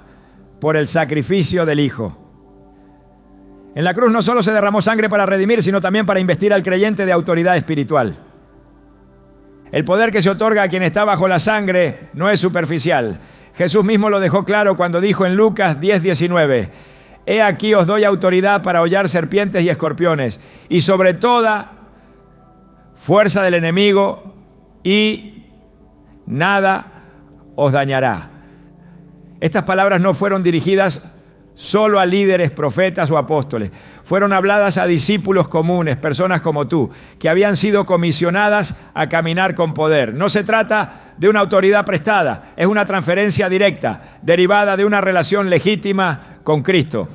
por el sacrificio del Hijo. En la cruz no solo se derramó sangre para redimir, sino también para investir al creyente de autoridad espiritual. El poder que se otorga a quien está bajo la sangre no es superficial. Jesús mismo lo dejó claro cuando dijo en Lucas 10:19: He aquí os doy autoridad para hollar serpientes y escorpiones, y sobre toda fuerza del enemigo, y nada os dañará. Estas palabras no fueron dirigidas solo a líderes, profetas o apóstoles. Fueron habladas a discípulos comunes, personas como tú, que habían sido comisionadas a caminar con poder. No se trata de una autoridad prestada, es una transferencia directa, derivada de una relación legítima con Cristo.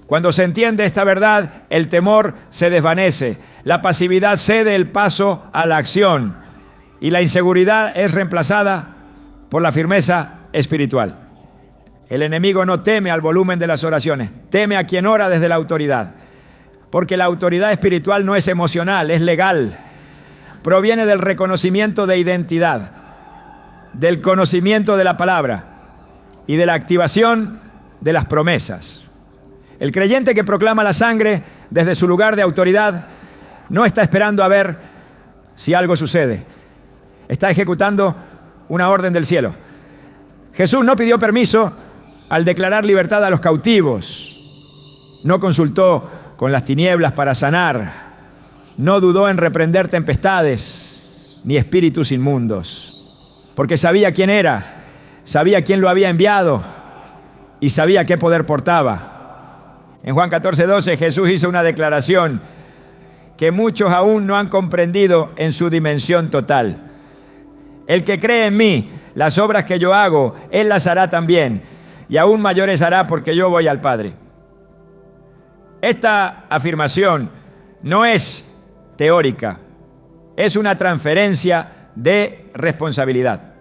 Cuando se entiende esta verdad, el temor se desvanece, la pasividad cede el paso a la acción y la inseguridad es reemplazada por la firmeza espiritual. El enemigo no teme al volumen de las oraciones, teme a quien ora desde la autoridad. Porque la autoridad espiritual no es emocional, es legal. Proviene del reconocimiento de identidad, del conocimiento de la palabra y de la activación de las promesas. El creyente que proclama la sangre desde su lugar de autoridad no está esperando a ver si algo sucede. Está ejecutando una orden del cielo. Jesús no pidió permiso al declarar libertad a los cautivos. No consultó con las tinieblas para sanar. No dudó en reprender tempestades ni espíritus inmundos. Porque sabía quién era, sabía quién lo había enviado y sabía qué poder portaba. En Juan 14:12 Jesús hizo una declaración que muchos aún no han comprendido en su dimensión total. El que cree en mí, las obras que yo hago, él las hará también, y aún mayores hará, porque yo voy al Padre. Esta afirmación no es teórica, es una transferencia de responsabilidad.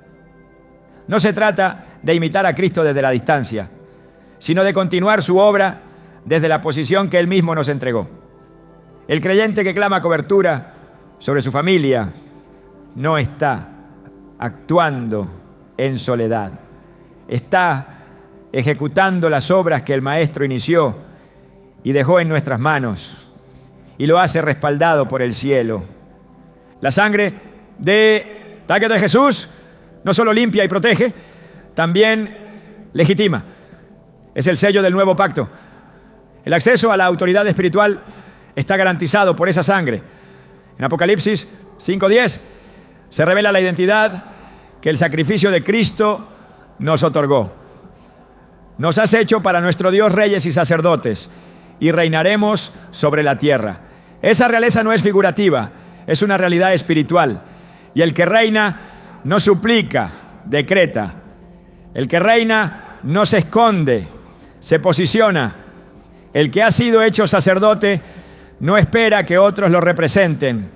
No se trata de imitar a Cristo desde la distancia, sino de continuar su obra desde la posición que Él mismo nos entregó. El creyente que clama cobertura sobre su familia no está actuando en soledad. Está ejecutando las obras que el Maestro inició y dejó en nuestras manos, y lo hace respaldado por el cielo. La sangre de Jesús no solo limpia y protege, también legitima. Es el sello del nuevo pacto. El acceso a la autoridad espiritual está garantizado por esa sangre. En Apocalipsis 5:10 se revela la identidad que el sacrificio de Cristo nos otorgó. Nos has hecho para nuestro Dios reyes y sacerdotes, y reinaremos sobre la tierra. Esa realeza no es figurativa, es una realidad espiritual. Y el que reina no suplica, decreta. El que reina no se esconde, se posiciona. El que ha sido hecho sacerdote no espera que otros lo representen,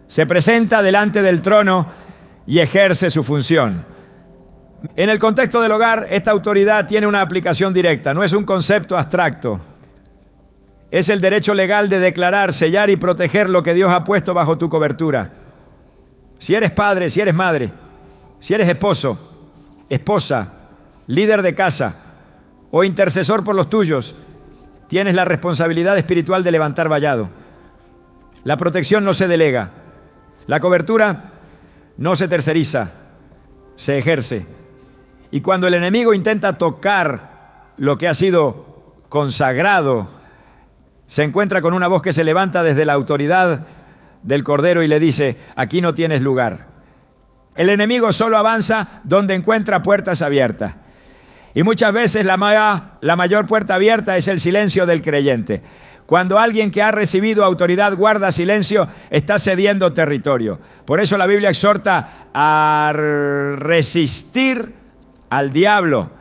Se presenta delante del trono y ejerce su función. En el contexto del hogar, esta autoridad tiene una aplicación directa, no es un concepto abstracto. Es el derecho legal de declarar, sellar y proteger lo que Dios ha puesto bajo tu cobertura. Si eres padre, si eres madre, si eres esposo, esposa, líder de casa o intercesor por los tuyos, tienes la responsabilidad espiritual de levantar vallado. La protección no se delega. La cobertura no se terceriza, se ejerce. Y cuando el enemigo intenta tocar lo que ha sido consagrado, se encuentra con una voz que se levanta desde la autoridad del Cordero y le dice: aquí no tienes lugar. El enemigo solo avanza donde encuentra puertas abiertas. Y muchas veces la mayor puerta abierta es el silencio del creyente. Cuando alguien que ha recibido autoridad guarda silencio, está cediendo territorio. Por eso la Biblia exhorta a resistir al diablo.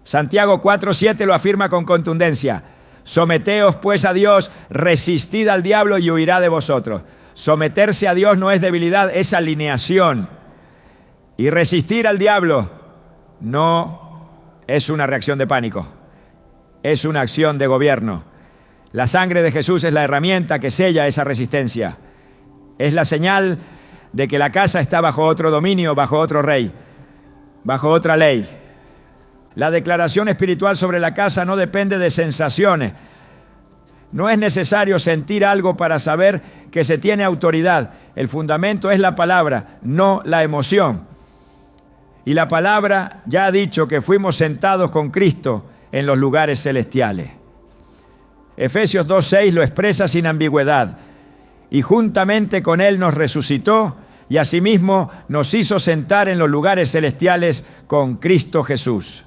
Santiago 4:7 lo afirma con contundencia. Someteos pues a Dios, resistid al diablo y huirá de vosotros. Someterse a Dios no es debilidad, es alineación. Y resistir al diablo no es una reacción de pánico, es una acción de gobierno. La sangre de Jesús es la herramienta que sella esa resistencia. Es la señal de que la casa está bajo otro dominio, bajo otro rey, bajo otra ley. La declaración espiritual sobre la casa no depende de sensaciones. No es necesario sentir algo para saber que se tiene autoridad. El fundamento es la palabra, no la emoción. Y la palabra ya ha dicho que fuimos sentados con Cristo en los lugares celestiales. Efesios 2:6 lo expresa sin ambigüedad. Y juntamente con Él nos resucitó y asimismo nos hizo sentar en los lugares celestiales con Cristo Jesús.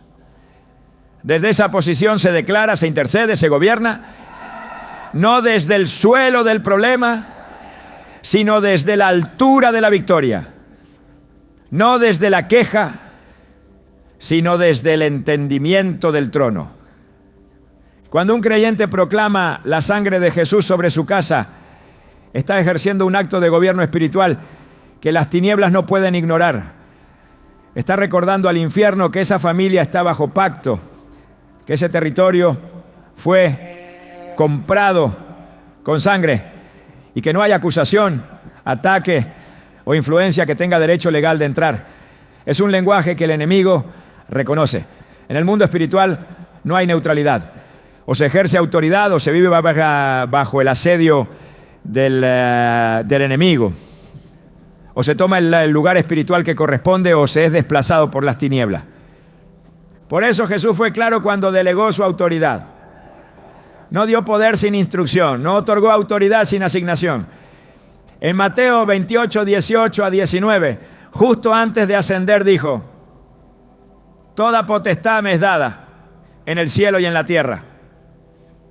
Desde esa posición se declara, se intercede, se gobierna, no desde el suelo del problema, sino desde la altura de la victoria. No desde la queja, sino desde el entendimiento del trono. Cuando un creyente proclama la sangre de Jesús sobre su casa, está ejerciendo un acto de gobierno espiritual que las tinieblas no pueden ignorar. Está recordando al infierno que esa familia está bajo pacto, que ese territorio fue comprado con sangre y que no hay acusación, ataque o influencia que tenga derecho legal de entrar. Es un lenguaje que el enemigo reconoce. En el mundo espiritual no hay neutralidad. O se ejerce autoridad o se vive bajo el asedio del enemigo. O se toma el lugar espiritual que corresponde o se es desplazado por las tinieblas. Por eso Jesús fue claro cuando delegó su autoridad. No dio poder sin instrucción, no otorgó autoridad sin asignación. En Mateo 28, 18 a 19, justo antes de ascender dijo: toda potestad me es dada en el cielo y en la tierra.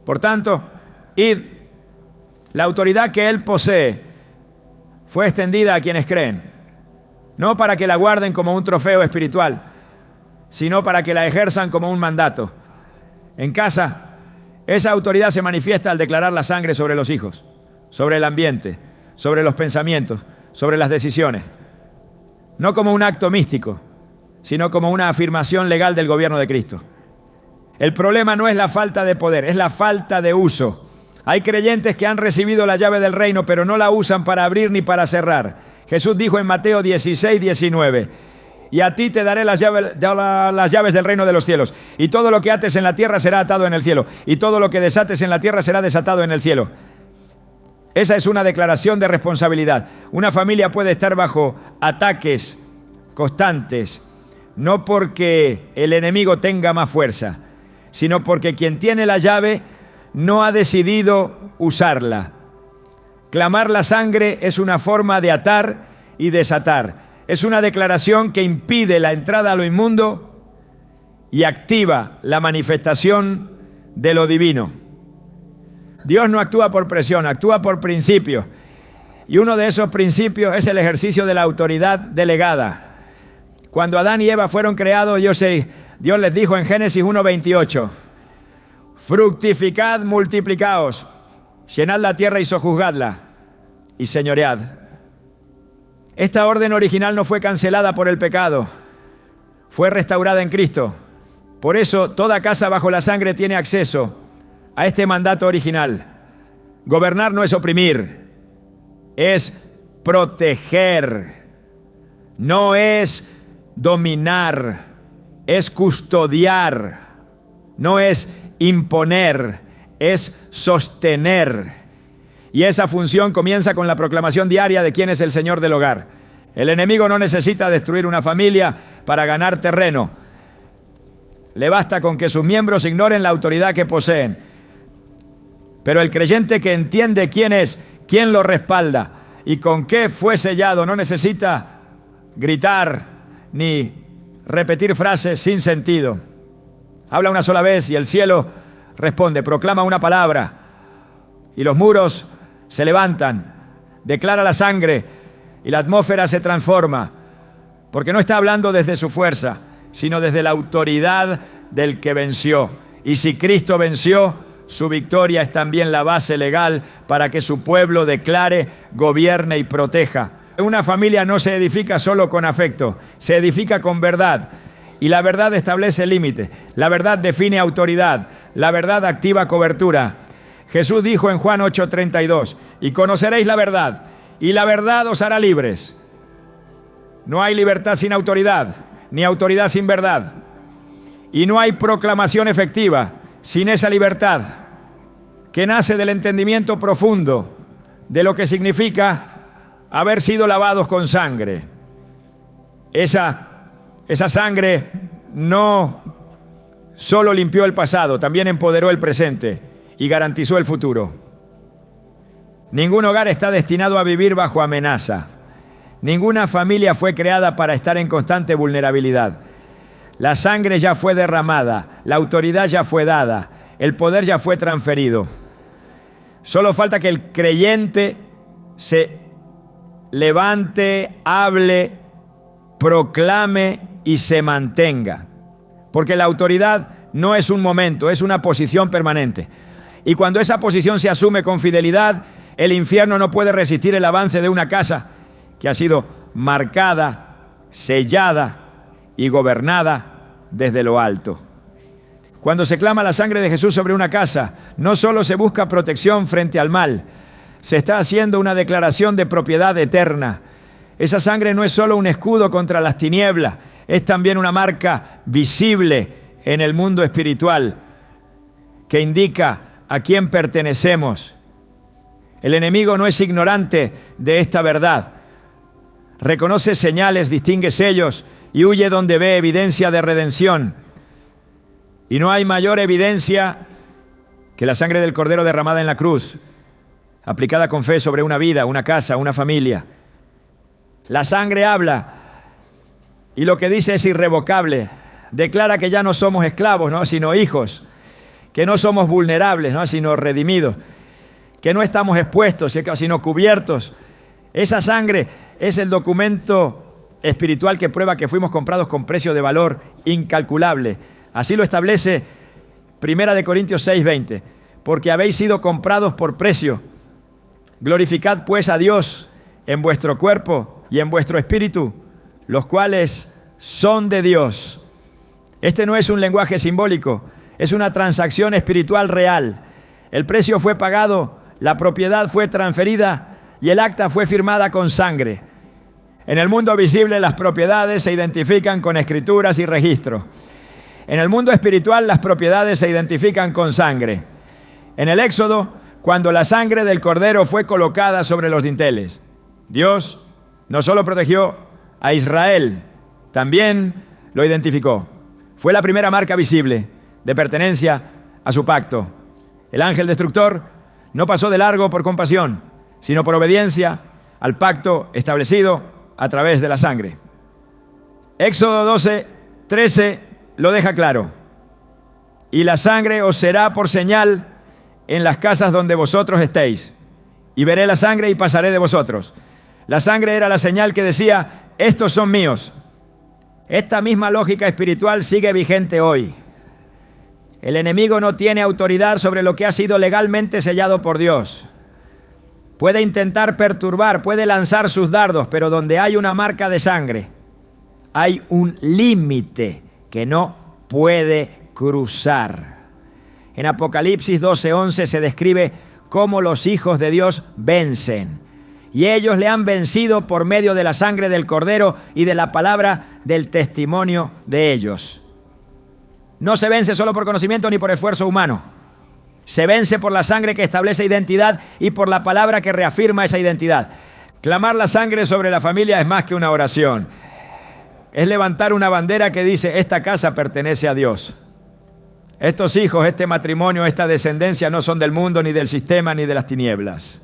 Por tanto, id. La autoridad que Él posee fue extendida a quienes creen, no para que la guarden como un trofeo espiritual, sino para que la ejerzan como un mandato. En casa, esa autoridad se manifiesta al declarar la sangre sobre los hijos, sobre el ambiente, sobre los pensamientos, sobre las decisiones. No como un acto místico, sino como una afirmación legal del gobierno de Cristo. El problema no es la falta de poder, es la falta de uso. Hay creyentes que han recibido la llave del reino, pero no la usan para abrir ni para cerrar. Jesús dijo en Mateo 16, 19, y a ti te daré las llaves del reino de los cielos. Y todo lo que ates en la tierra será atado en el cielo. Y todo lo que desates en la tierra será desatado en el cielo. Esa es una declaración de responsabilidad. Una familia puede estar bajo ataques constantes, no porque el enemigo tenga más fuerza, sino porque quien tiene la llave no ha decidido usarla. Clamar la sangre es una forma de atar y desatar. Es una declaración que impide la entrada a lo inmundo y activa la manifestación de lo divino. Dios no actúa por presión, actúa por principios. Y uno de esos principios es el ejercicio de la autoridad delegada. Cuando Adán y Eva fueron creados, Dios les dijo en Génesis 1:28, fructificad, multiplicaos, llenad la tierra y sojuzgadla. y señoread. Esta orden original no fue cancelada por el pecado, fue restaurada en Cristo. Por eso, toda casa bajo la sangre tiene acceso a este mandato original. Gobernar no es oprimir, es proteger. No es dominar, es custodiar. No es imponer, es sostener. Y esa función comienza con la proclamación diaria de quién es el Señor del hogar. El enemigo no necesita destruir una familia para ganar terreno. Le basta con que sus miembros ignoren la autoridad que poseen. Pero el creyente que entiende quién es, quién lo respalda y con qué fue sellado, no necesita gritar ni repetir frases sin sentido. Habla una sola vez y el cielo responde, proclama una palabra y los muros se levantan, declara la sangre y la atmósfera se transforma, porque no está hablando desde su fuerza, sino desde la autoridad del que venció. Y si Cristo venció, su victoria es también la base legal para que su pueblo declare, gobierne y proteja. Una familia no se edifica solo con afecto, se edifica con verdad. Y la verdad establece límites, la verdad define autoridad, la verdad activa cobertura. Jesús dijo en Juan 8:32, y conoceréis la verdad, y la verdad os hará libres. No hay libertad sin autoridad, ni autoridad sin verdad. Y no hay proclamación efectiva sin esa libertad, que nace del entendimiento profundo de lo que significa haber sido lavados con sangre. Esa sangre no solo limpió el pasado, también empoderó el presente y garantizó el futuro. Ningún hogar está destinado a vivir bajo amenaza. Ninguna familia fue creada para estar en constante vulnerabilidad. La sangre ya fue derramada, la autoridad ya fue dada, el poder ya fue transferido. Solo falta que el creyente se levante, hable, proclame y se mantenga. Porque la autoridad no es un momento, es una posición permanente. Y cuando esa posición se asume con fidelidad, el infierno no puede resistir el avance de una casa que ha sido marcada, sellada y gobernada desde lo alto. Cuando se clama la sangre de Jesús sobre una casa, no solo se busca protección frente al mal, se está haciendo una declaración de propiedad eterna. Esa sangre no es solo un escudo contra las tinieblas, es también una marca visible en el mundo espiritual que indica a quién pertenecemos. El enemigo no es ignorante de esta verdad. Reconoce señales, distingue sellos y huye donde ve evidencia de redención. Y no hay mayor evidencia que la sangre del Cordero derramada en la cruz, aplicada con fe sobre una vida, una casa, una familia. La sangre habla y lo que dice es irrevocable. Declara que ya no somos esclavos, ¿no?, sino hijos, que no somos vulnerables, ¿no?, sino redimidos, que no estamos expuestos, sino cubiertos. Esa sangre es el documento espiritual que prueba que fuimos comprados con precio de valor incalculable. Así lo establece 1 Corintios 6:20, porque habéis sido comprados por precio. Glorificad pues a Dios en vuestro cuerpo y en vuestro espíritu, los cuales son de Dios. Este no es un lenguaje simbólico, es una transacción espiritual real. El precio fue pagado, la propiedad fue transferida y el acta fue firmada con sangre. En el mundo visible las propiedades se identifican con escrituras y registros. En el mundo espiritual las propiedades se identifican con sangre. En el Éxodo, cuando la sangre del Cordero fue colocada sobre los dinteles, Dios no solo protegió a Israel, también lo identificó. Fue la primera marca visible de pertenencia a su pacto. El ángel destructor no pasó de largo por compasión, sino por obediencia al pacto establecido a través de la sangre. Éxodo 12:13 lo deja claro. Y la sangre os será por señal en las casas donde vosotros estéis. Y veré la sangre y pasaré de vosotros. La sangre era la señal que decía, estos son míos. Esta misma lógica espiritual sigue vigente hoy. El enemigo no tiene autoridad sobre lo que ha sido legalmente sellado por Dios. puede intentar perturbar, puede lanzar sus dardos, pero donde hay una marca de sangre, hay un límite que no puede cruzar. En Apocalipsis 12:11 se describe cómo los hijos de Dios vencen. Y ellos le han vencido por medio de la sangre del Cordero y de la palabra del testimonio de ellos. No se vence solo por conocimiento ni por esfuerzo humano. Se vence por la sangre que establece identidad y por la palabra que reafirma esa identidad. Clamar la sangre sobre la familia es más que una oración. Es levantar una bandera que dice: esta casa pertenece a Dios. Estos hijos, este matrimonio, esta descendencia no son del mundo, ni del sistema, ni de las tinieblas.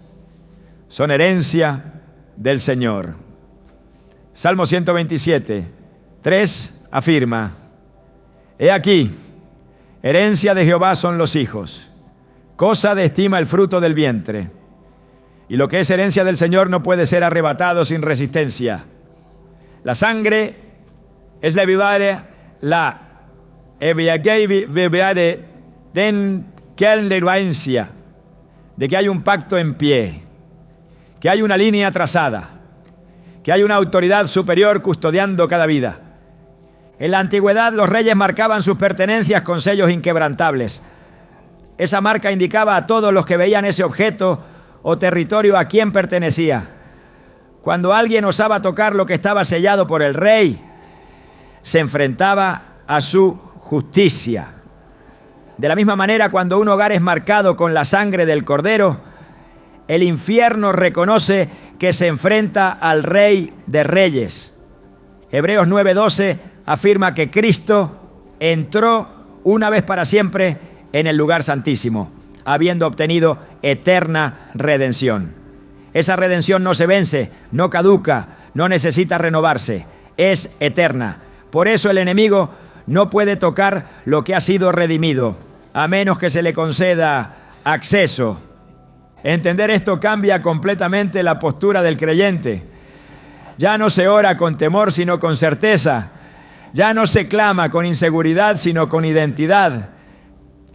Son herencia del Señor. Salmo 127, 3 afirma: he aquí, herencia de Jehová son los hijos, cosa de estima el fruto del vientre. Y lo que es herencia del Señor no puede ser arrebatado sin resistencia. La sangre es la de que hay un pacto en pie, que hay una línea trazada, que hay una autoridad superior custodiando cada vida. En la antigüedad los reyes marcaban sus pertenencias con sellos inquebrantables. Esa marca indicaba a todos los que veían ese objeto o territorio a quién pertenecía. Cuando alguien osaba tocar lo que estaba sellado por el rey, se enfrentaba a su justicia. De la misma manera, cuando un hogar es marcado con la sangre del Cordero, el infierno reconoce que se enfrenta al Rey de Reyes. Hebreos 9:12 afirma que Cristo entró una vez para siempre en el lugar santísimo, habiendo obtenido eterna redención. Esa redención no se vence, no caduca, no necesita renovarse, es eterna. Por eso el enemigo no puede tocar lo que ha sido redimido, a menos que se le conceda acceso. Entender esto cambia completamente la postura del creyente. Ya no se ora con temor, sino con certeza. Ya no se clama con inseguridad, sino con identidad.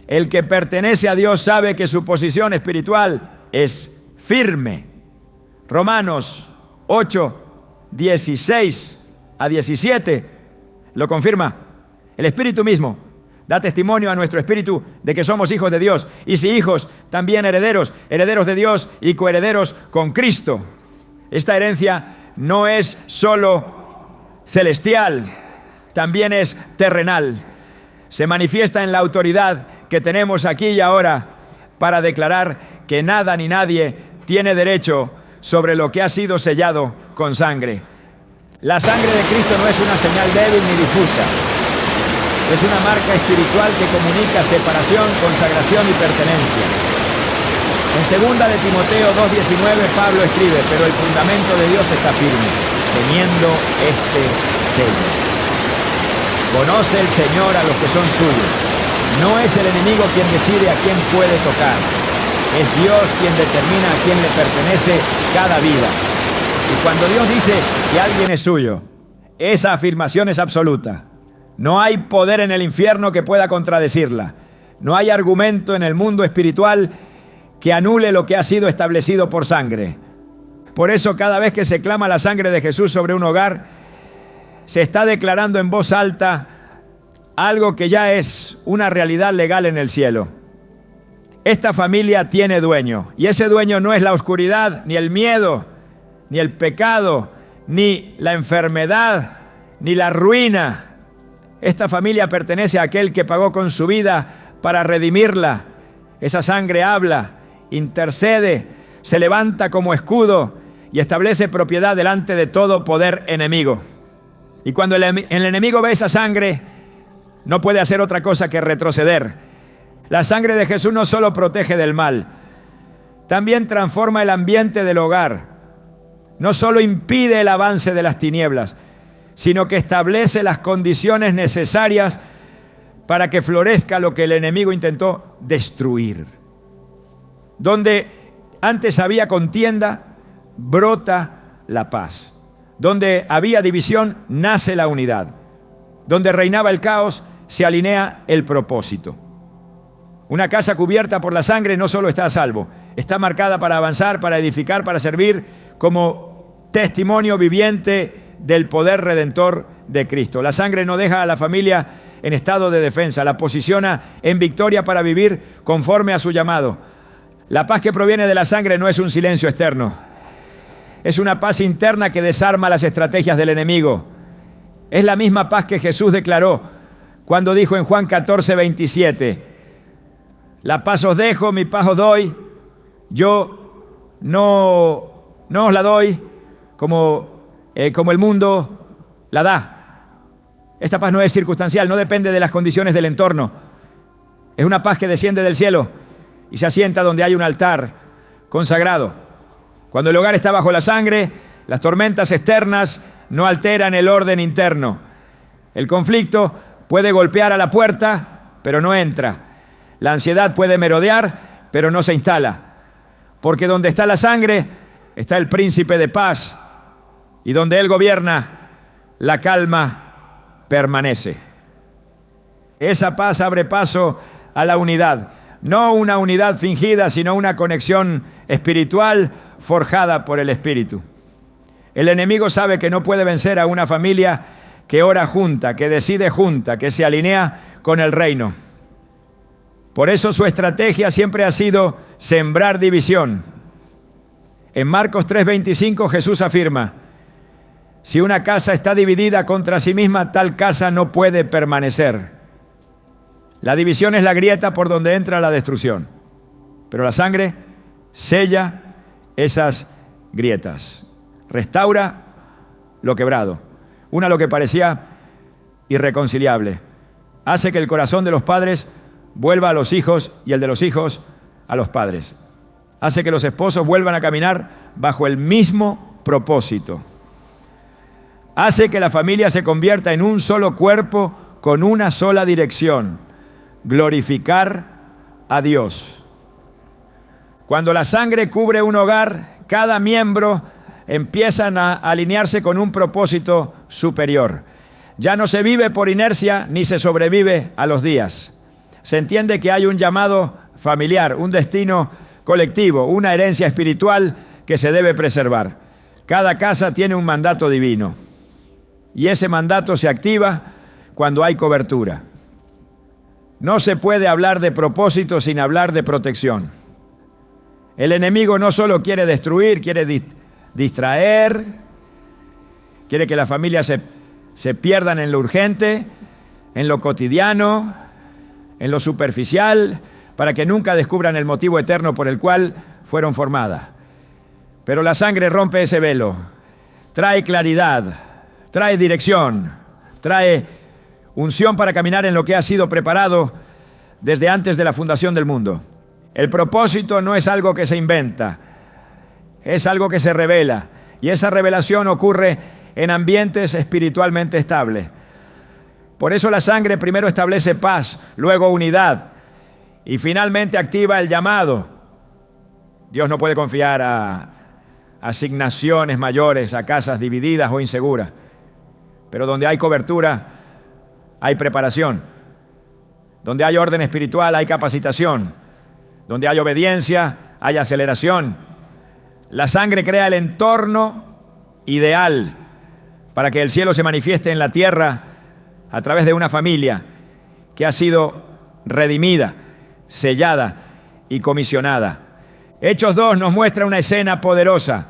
El que pertenece a Dios sabe que su posición espiritual es firme. Romanos 8, 16 a 17 lo confirma. El Espíritu mismo da testimonio a nuestro espíritu de que somos hijos de Dios, y si hijos, también herederos, herederos de Dios y coherederos con Cristo. Esta herencia no es solo celestial, también es terrenal. Se manifiesta en la autoridad que tenemos aquí y ahora para declarar que nada ni nadie tiene derecho sobre lo que ha sido sellado con sangre. La sangre de Cristo no es una señal débil ni difusa. Es una marca espiritual que comunica separación, consagración y pertenencia. En 2 de Timoteo 2:19 Pablo escribe: pero el fundamento de Dios está firme, teniendo este sello. Conoce el Señor a los que son suyos. No es el enemigo quien decide a quién puede tocar. Es Dios quien determina a quién le pertenece cada vida. Y cuando Dios dice que alguien es suyo, esa afirmación es absoluta. No hay poder en el infierno que pueda contradecirla. No hay argumento en el mundo espiritual que anule lo que ha sido establecido por sangre. Por eso, cada vez que se clama la sangre de Jesús sobre un hogar, se está declarando en voz alta algo que ya es una realidad legal en el cielo. Esta familia tiene dueño, y ese dueño no es la oscuridad, ni el miedo, ni el pecado, ni la enfermedad, ni la ruina. Esta familia pertenece a aquel que pagó con su vida para redimirla. Esa sangre habla, intercede, se levanta como escudo y establece propiedad delante de todo poder enemigo. Y cuando el enemigo ve esa sangre, no puede hacer otra cosa que retroceder. La sangre de Jesús no solo protege del mal, también transforma el ambiente del hogar. No solo impide el avance de las tinieblas, sino que establece las condiciones necesarias para que florezca lo que el enemigo intentó destruir. Donde antes había contienda, brota la paz. Donde había división, nace la unidad. Donde reinaba el caos, se alinea el propósito. Una casa cubierta por la sangre no solo está a salvo, está marcada para avanzar, para edificar, para servir como testimonio viviente del poder redentor de Cristo. La sangre no deja a la familia en estado de defensa, la posiciona en victoria para vivir conforme a su llamado. La paz que proviene de la sangre no es un silencio externo, es una paz interna que desarma las estrategias del enemigo. Es la misma paz que Jesús declaró cuando dijo en Juan 14:27, la paz os dejo, mi paz os doy, yo no os la doy como el mundo la da. Esta paz no es circunstancial, no depende de las condiciones del entorno. Es una paz que desciende del cielo y se asienta donde hay un altar consagrado. Cuando el hogar está bajo la sangre, las tormentas externas no alteran el orden interno. El conflicto puede golpear a la puerta, pero no entra. La ansiedad puede merodear, pero no se instala. Porque donde está la sangre, está el príncipe de paz. Y donde él gobierna, la calma permanece. Esa paz abre paso a la unidad. No una unidad fingida, sino una conexión espiritual forjada por el Espíritu. El enemigo sabe que no puede vencer a una familia que ora junta, que decide junta, que se alinea con el reino. Por eso su estrategia siempre ha sido sembrar división. En Marcos 3:25 Jesús afirma, si una casa está dividida contra sí misma, tal casa no puede permanecer. La división es la grieta por donde entra la destrucción, pero la sangre sella esas grietas, restaura lo quebrado, una lo que parecía irreconciliable, hace que el corazón de los padres vuelva a los hijos y el de los hijos a los padres, hace que los esposos vuelvan a caminar bajo el mismo propósito, hace que la familia se convierta en un solo cuerpo con una sola dirección: glorificar a Dios. Cuando la sangre cubre un hogar, cada miembro empiezan a alinearse con un propósito superior. Ya no se vive por inercia ni se sobrevive a los días. Se entiende que hay un llamado familiar, un destino colectivo, una herencia espiritual que se debe preservar. Cada casa tiene un mandato divino y ese mandato se activa cuando hay cobertura. No se puede hablar de propósito sin hablar de protección. El enemigo no solo quiere destruir, quiere distraer, quiere que las familias se pierdan en lo urgente, en lo cotidiano, en lo superficial, para que nunca descubran el motivo eterno por el cual fueron formadas. Pero la sangre rompe ese velo, trae claridad, trae dirección, trae unción para caminar en lo que ha sido preparado desde antes de la fundación del mundo. El propósito no es algo que se inventa, es algo que se revela. Y esa revelación ocurre en ambientes espiritualmente estables. Por eso la sangre primero establece paz, luego unidad y finalmente activa el llamado. Dios no puede confiar a asignaciones mayores, a casas divididas o inseguras. Pero donde hay cobertura, hay preparación. Donde hay orden espiritual, hay capacitación. Donde hay obediencia, hay aceleración. La sangre crea el entorno ideal para que el cielo se manifieste en la tierra a través de una familia que ha sido redimida, sellada y comisionada. Hechos 2 nos muestra una escena poderosa.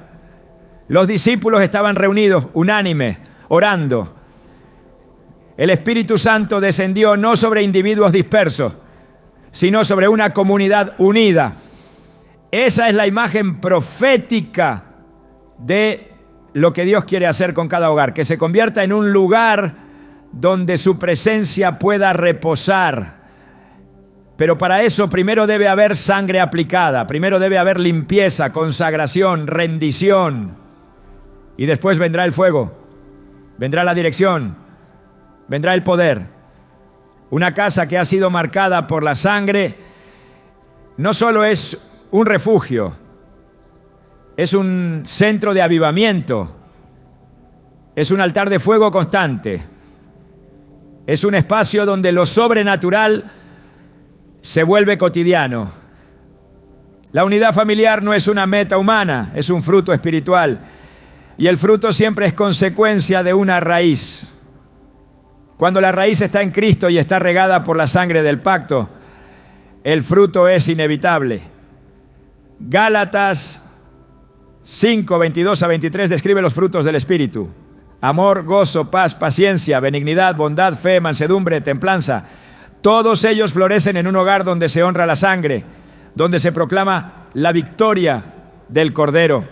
Los discípulos estaban reunidos, unánimes, orando. El Espíritu Santo descendió no sobre individuos dispersos, sino sobre una comunidad unida. Esa es la imagen profética de lo que Dios quiere hacer con cada hogar, que se convierta en un lugar donde su presencia pueda reposar. Pero para eso primero debe haber sangre aplicada, primero debe haber limpieza, consagración, rendición. Y después vendrá el fuego, vendrá la dirección, vendrá el poder. Una casa que ha sido marcada por la sangre no solo es un refugio, es un centro de avivamiento, es un altar de fuego constante, es un espacio donde lo sobrenatural se vuelve cotidiano. La unidad familiar no es una meta humana, es un fruto espiritual. Y el fruto siempre es consecuencia de una raíz. Cuando la raíz está en Cristo y está regada por la sangre del pacto, el fruto es inevitable. Gálatas 5, 22 a 23 describe los frutos del Espíritu: amor, gozo, paz, paciencia, benignidad, bondad, fe, mansedumbre, templanza. Todos ellos florecen en un hogar donde se honra la sangre, donde se proclama la victoria del Cordero,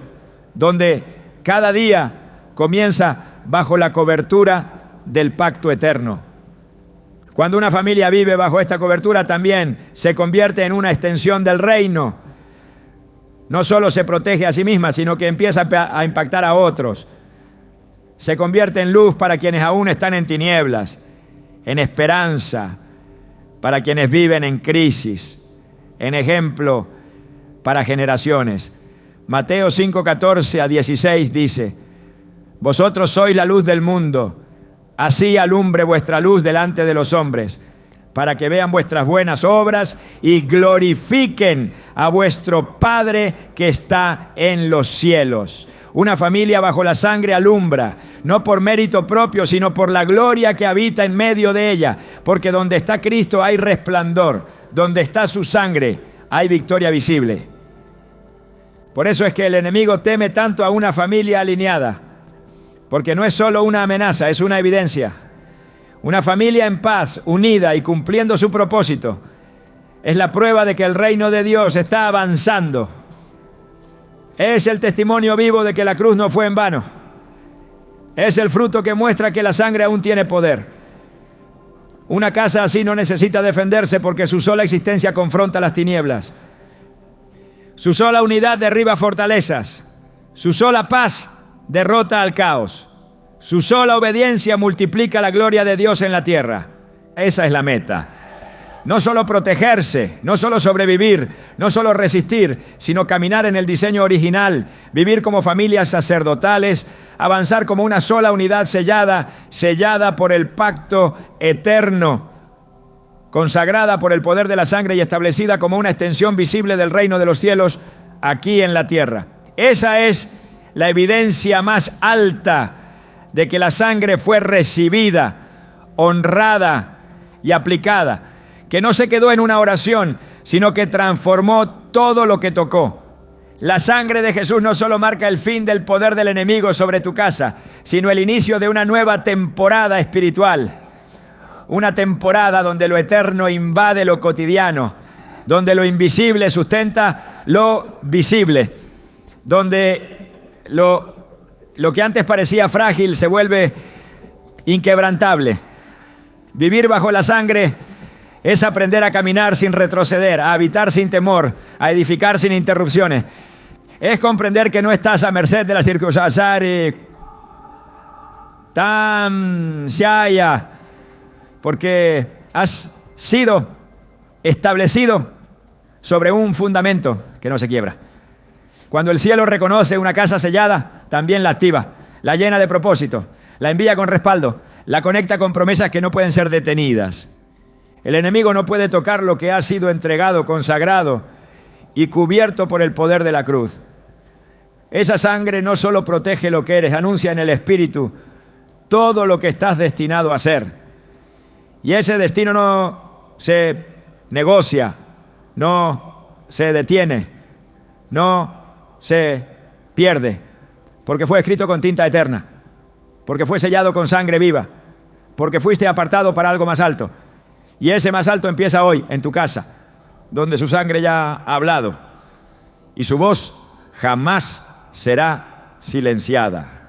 donde cada día comienza bajo la cobertura del pacto eterno. Cuando una familia vive bajo esta cobertura, también se convierte en una extensión del reino. No solo se protege a sí misma, sino que empieza a impactar a otros. Se convierte en luz para quienes aún están en tinieblas, en esperanza para quienes viven en crisis, en ejemplo para generaciones. Mateo 5, 14 a 16 dice: vosotros sois la luz del mundo. Así alumbre vuestra luz delante de los hombres, para que vean vuestras buenas obras y glorifiquen a vuestro Padre que está en los cielos. Una familia bajo la sangre alumbra, no por mérito propio, sino por la gloria que habita en medio de ella, porque donde está Cristo hay resplandor, donde está su sangre hay victoria visible. Por eso es que el enemigo teme tanto a una familia alineada, porque no es solo una amenaza, es una evidencia. Una familia en paz, unida y cumpliendo su propósito, es la prueba de que el reino de Dios está avanzando. Es el testimonio vivo de que la cruz no fue en vano. Es el fruto que muestra que la sangre aún tiene poder. Una casa así no necesita defenderse porque su sola existencia confronta las tinieblas. Su sola unidad derriba fortalezas. Su sola paz derrota al caos. Su sola obediencia multiplica la gloria de Dios en la tierra. Esa es la meta. No solo protegerse, no solo sobrevivir, no solo resistir, sino caminar en el diseño original, vivir como familias sacerdotales, avanzar como una sola unidad sellada por el pacto eterno, consagrada por el poder de la sangre y establecida como una extensión visible del reino de los cielos aquí en la tierra. Esa es la evidencia más alta de que la sangre fue recibida, honrada y aplicada, que no se quedó en una oración, sino que transformó todo lo que tocó. La sangre de Jesús no solo marca el fin del poder del enemigo sobre tu casa, sino el inicio de una nueva temporada espiritual. Una temporada donde lo eterno invade lo cotidiano, donde lo invisible sustenta lo visible, donde lo que antes parecía frágil se vuelve inquebrantable. Vivir bajo la sangre es aprender a caminar sin retroceder, a habitar sin temor, a edificar sin interrupciones. Es comprender que no estás a merced de las circunstancias, porque has sido establecido sobre un fundamento que no se quiebra. Cuando el cielo reconoce una casa sellada, también la activa, la llena de propósito, la envía con respaldo, la conecta con promesas que no pueden ser detenidas. El enemigo no puede tocar lo que ha sido entregado, consagrado y cubierto por el poder de la cruz. Esa sangre no solo protege lo que eres, anuncia en el Espíritu todo lo que estás destinado a ser. Y ese destino no se negocia, no se detiene, no se pierde, porque fue escrito con tinta eterna, porque fue sellado con sangre viva, porque fuiste apartado para algo más alto. Y ese más alto empieza hoy en tu casa, donde su sangre ya ha hablado y su voz jamás será silenciada.